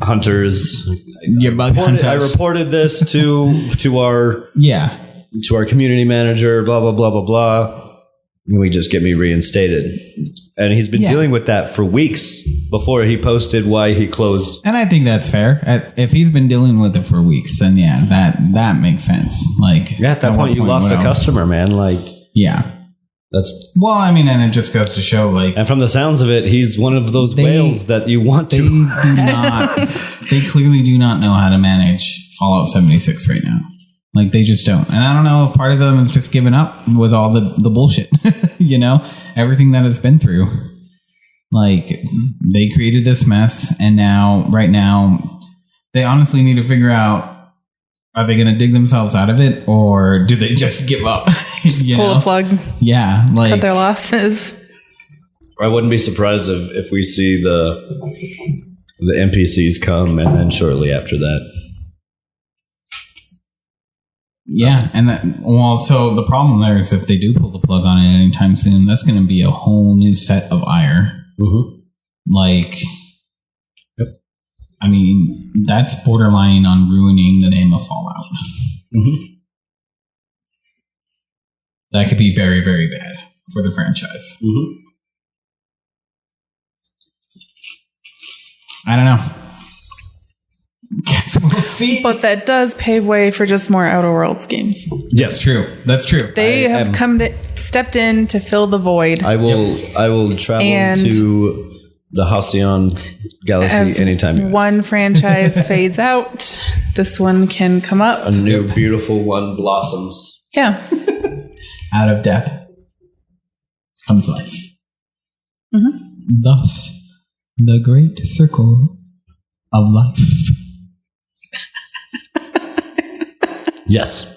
S1: hunters.
S2: Your bug hunters.
S1: I reported this to our to our community manager, blah, blah, blah, blah, blah. And we just get me reinstated. And he's been dealing with that for weeks before he posted why he closed.
S2: And I think that's fair. If he's been dealing with it for weeks, then that makes sense. Like,
S1: at that point, you lost a customer, man. Like, that's,
S2: well, I mean, and it just goes to show, like,
S1: and from the sounds of it, he's one of those whales that you want to.
S2: They clearly do not know how to manage Fallout 76 right now. Like, they just don't. And I don't know if part of them is just giving up with all the bullshit, you know, everything that it's been through. Like, they created this mess, and right now, they honestly need to figure out, are they going to dig themselves out of it, or do they just give up?
S3: Just pull a plug.
S2: Yeah. Like,
S3: cut their losses.
S1: I wouldn't be surprised if we see the NPCs come, and then shortly after that.
S2: Yeah, and so the problem there is if they do pull the plug on it anytime soon, that's going to be a whole new set of ire. Mm-hmm. Like, I mean, that's borderline on ruining the name of Fallout. Mm-hmm. That could be very, very bad for the franchise. Mm-hmm. I don't know. Guess we'll see.
S3: But that does pave way for just more Outer Worlds games.
S2: Yes, true. That's true.
S3: They have stepped in to fill the void.
S1: I will travel to the Halcyon Galaxy anytime.
S3: One franchise fades out, this one can come up.
S1: A new beautiful one blossoms.
S3: Yeah.
S2: Out of death comes life. Mm-hmm. Thus, the great circle of life.
S1: Yes.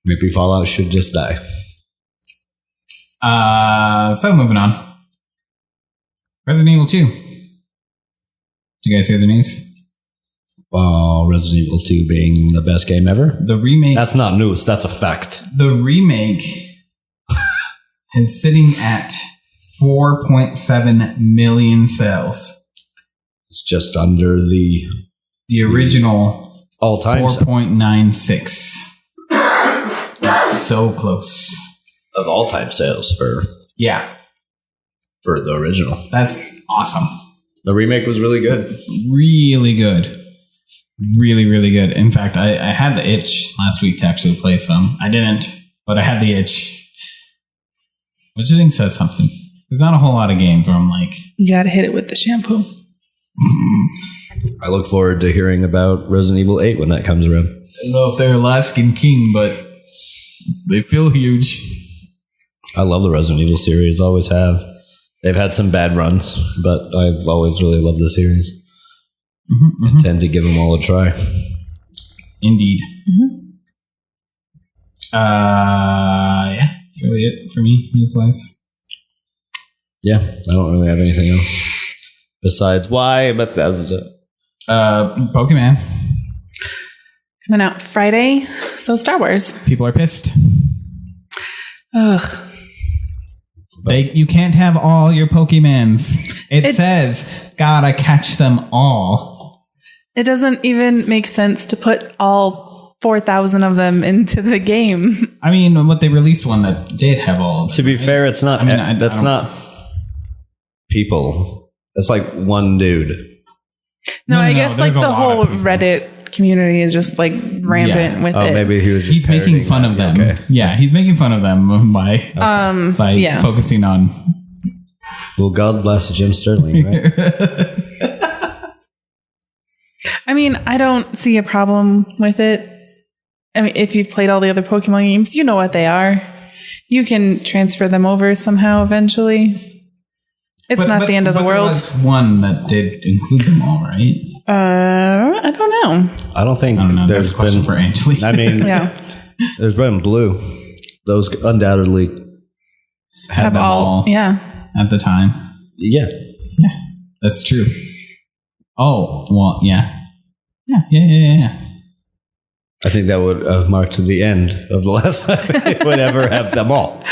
S1: Maybe Fallout should just die.
S2: So moving on. Resident Evil 2. Did you guys hear the news?
S1: Resident Evil 2 being the best game ever?
S2: The remake.
S1: That's not news. That's a fact.
S2: The remake is sitting at 4.7 million sales.
S1: It's just under the
S2: original
S1: all-time
S2: 4.96. It's so close.
S1: Of all-time sales for the original.
S2: That's awesome.
S1: The remake was really good.
S2: Really good. Really, really good. In fact, I had the itch last week to actually play some. I didn't, but I had the itch. Which I think says something. There's not a whole lot of games where I'm like,
S3: you gotta hit it with the shampoo.
S1: I look forward to hearing about Resident Evil 8 when that comes around.
S2: I don't know if they're Alaskan King, but they feel huge.
S1: I love the Resident Evil series, always have. They've had some bad runs, but I've always really loved the series. Mm-hmm, I tend to give them all a try.
S2: Indeed. Mm-hmm. Yeah, that's really it for me, news-wise.
S1: Yeah, I don't really have anything else. Besides why Bethesda.
S2: Pokemon.
S3: Coming out Friday. So Star Wars.
S2: People are pissed.
S3: Ugh.
S2: You can't have all your Pokemons. It says gotta catch them all.
S3: It doesn't even make sense to put all 4,000 of them into the game.
S2: I mean, but they released one that did have all of them.
S1: To be fair, it's not. That's not people. That's like one dude.
S3: No, I guess like the whole Reddit community is just like rampant with it.
S1: Maybe
S2: he's making fun of them. Okay. Yeah, he's making fun of them by focusing on.
S1: Well, God bless Jim Sterling, right?
S3: I mean, I don't see a problem with it. I mean, if you've played all the other Pokemon games, you know what they are. You can transfer them over somehow eventually. It's not the end of the world. There was
S2: one that did include them all, right?
S3: I don't know.
S1: I don't know. There's
S2: a question for Angeli.
S1: I mean, there's red and blue. Those undoubtedly
S3: have all. Yeah.
S2: At the time.
S1: Yeah.
S2: Yeah. That's true. Oh, well, yeah. Yeah.
S1: I think that would have marked the end of the last time it would ever have them all.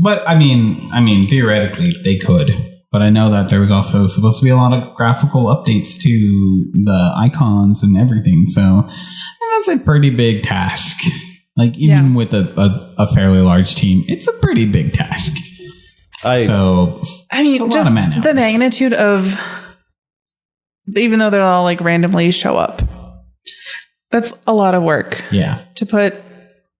S2: But I mean, theoretically they could. But I know that there was also supposed to be a lot of graphical updates to the icons and everything. So that's a pretty big task. Like even with a fairly large team, it's a pretty big task.
S3: I mean, just the magnitude of, even though they'll all like randomly show up, that's a lot of work.
S2: Yeah.
S3: To put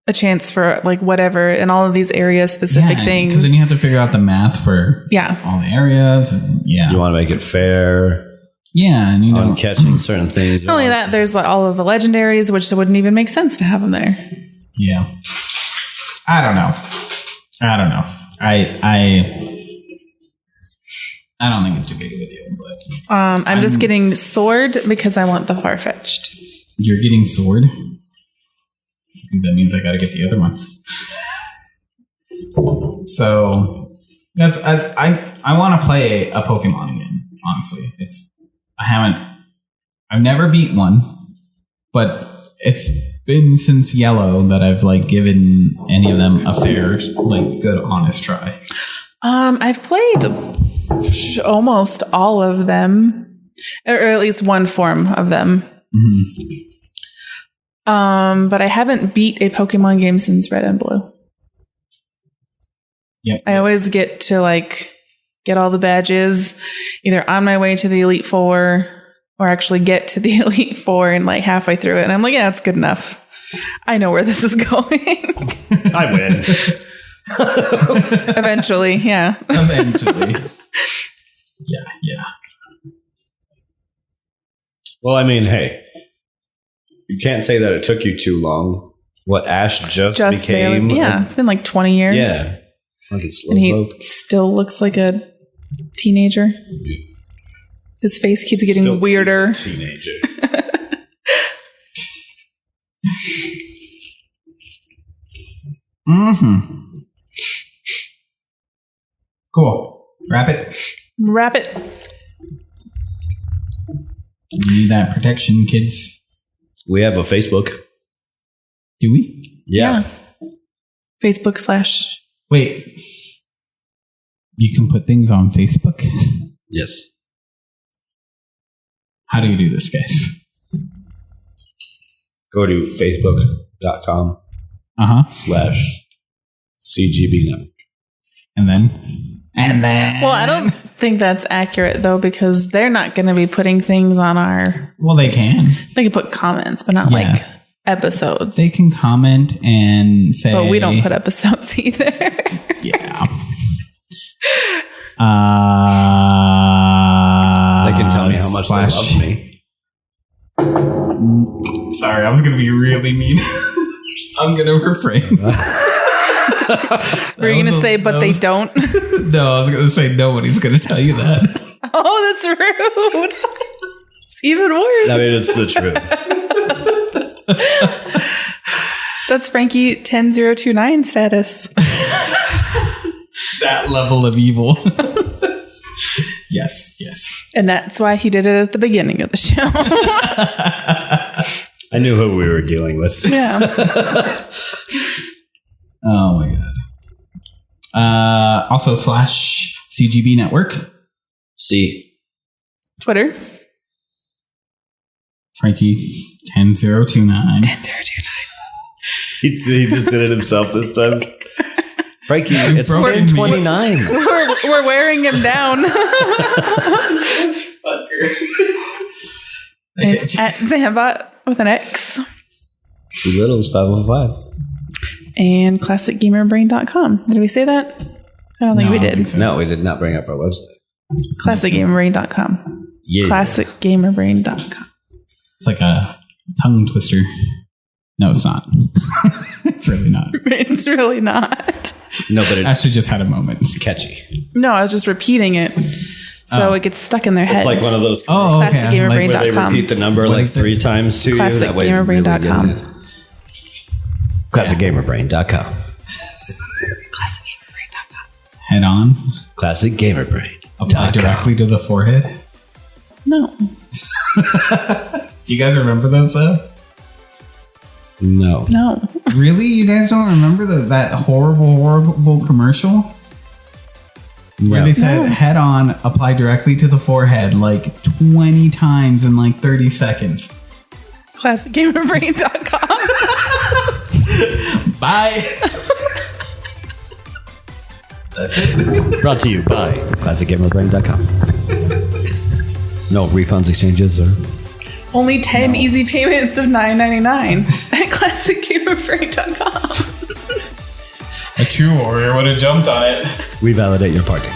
S3: a chance for like whatever in all of these area specific things.
S2: Because then you have to figure out the math for all the areas. And,
S1: you want to make it fair.
S2: Yeah, and
S1: catching certain things.
S3: Not only that, there's like all of the legendaries, which wouldn't even make sense to have them there.
S2: Yeah. I don't know. I don't think it's too big of a deal. But
S3: I'm just getting Sword because I want the Farfetch'd.
S2: You're getting Sword? I think that means I got to get the other one. So that's I want to play a Pokemon again. Honestly, I've never beat one, but it's been since Yellow that I've like given any of them a fair, like, good, honest try.
S3: I've played almost all of them, or at least one form of them.
S2: Mm-hmm.
S3: But I haven't beat a Pokemon game since Red and Blue.
S2: Yeah,
S3: I always get to like get all the badges either on my way to the Elite Four or actually get to the Elite Four and like halfway through it. And I'm like, yeah, that's good enough. I know where this is going.
S1: I win.
S3: Eventually, yeah.
S2: Eventually. Yeah.
S1: Well, I mean, hey, you can't say that it took you too long. What, Ash just became?
S3: Barely, it's been like 20 years.
S1: Yeah. Fucking slow
S3: and he still looks like a teenager. Yeah. His face keeps getting still weirder.
S5: Teenager.
S2: Mm-hmm. Cool. Wrap it. You need that protection, kids.
S1: We have a Facebook.
S2: Do we?
S3: Yeah. Facebook /
S2: Wait. You can put things on Facebook?
S1: Yes.
S2: How do you do this, guys?
S1: Go to facebook.com /CGB Network.
S2: And then?
S3: Well, I don't think that's accurate, though, because they're not going to be putting things on our...
S2: Well, they can.
S3: They can put comments, but not like episodes.
S2: They can comment and say...
S3: But we don't put episodes either.
S2: Yeah.
S1: They can tell me how much they love me.
S2: Sorry, I was going to be really mean. I'm going to refrain.
S3: Were you going to say, but they don't?
S2: No, I was going to say nobody's going to tell you that.
S3: Oh, that's rude. It's even worse.
S1: I mean, it's the
S3: truth. That's Frankie 10029 status.
S2: That level of evil. Yes.
S3: And that's why he did it at the beginning of the show.
S1: I knew who we were dealing with.
S3: Yeah.
S2: Oh my god. Also /CGB Network.
S4: C.
S3: Twitter.
S2: Frankie 10029.
S3: 10029.
S5: He just did it himself this time.
S1: Frankie, it's 10:29.
S3: We're wearing him down. It's at Zambot with an X.
S1: Too little is 505.
S3: And classicgamerbrain.com. Did we say that? I don't think we did.
S1: No, we did not bring up our website.
S3: Classicgamerbrain.com.
S1: Yeah.
S3: Classicgamerbrain.com.
S2: It's like a tongue twister. No, it's not. It's really not.
S3: It's really not.
S1: No, but it
S2: Ashley just had a moment.
S1: it's catchy.
S3: No, I was just repeating it. So it gets stuck in their head.
S5: It's like one of those
S2: Oh, okay.
S3: ClassicGamerBrain.com.
S5: where they repeat the number
S2: What
S5: like
S2: is it?
S5: 3 times to you. That way you really get
S3: ClassicGamerBrain.com.
S5: it.
S1: ClassicGamerBrain.com.
S3: ClassicGamerBrain.com.
S2: Head on.
S1: ClassicGamerBrain.
S2: Apply directly to the forehead.
S3: No.
S2: Do you guys remember those though?
S1: No.
S3: No.
S2: Really? You guys don't remember that horrible commercial? Where they said head on, apply directly to the forehead like 20 times in like 30 seconds.
S3: ClassicGamerBrain.com.
S2: Bye. That's it.
S1: Brought to you by ClassicGamerBrain.com. No refunds, exchanges, or...
S3: Only 10 easy payments of $9.99 at ClassicGamerBrain.com.
S2: A true warrior would have jumped on it.
S1: We validate your party.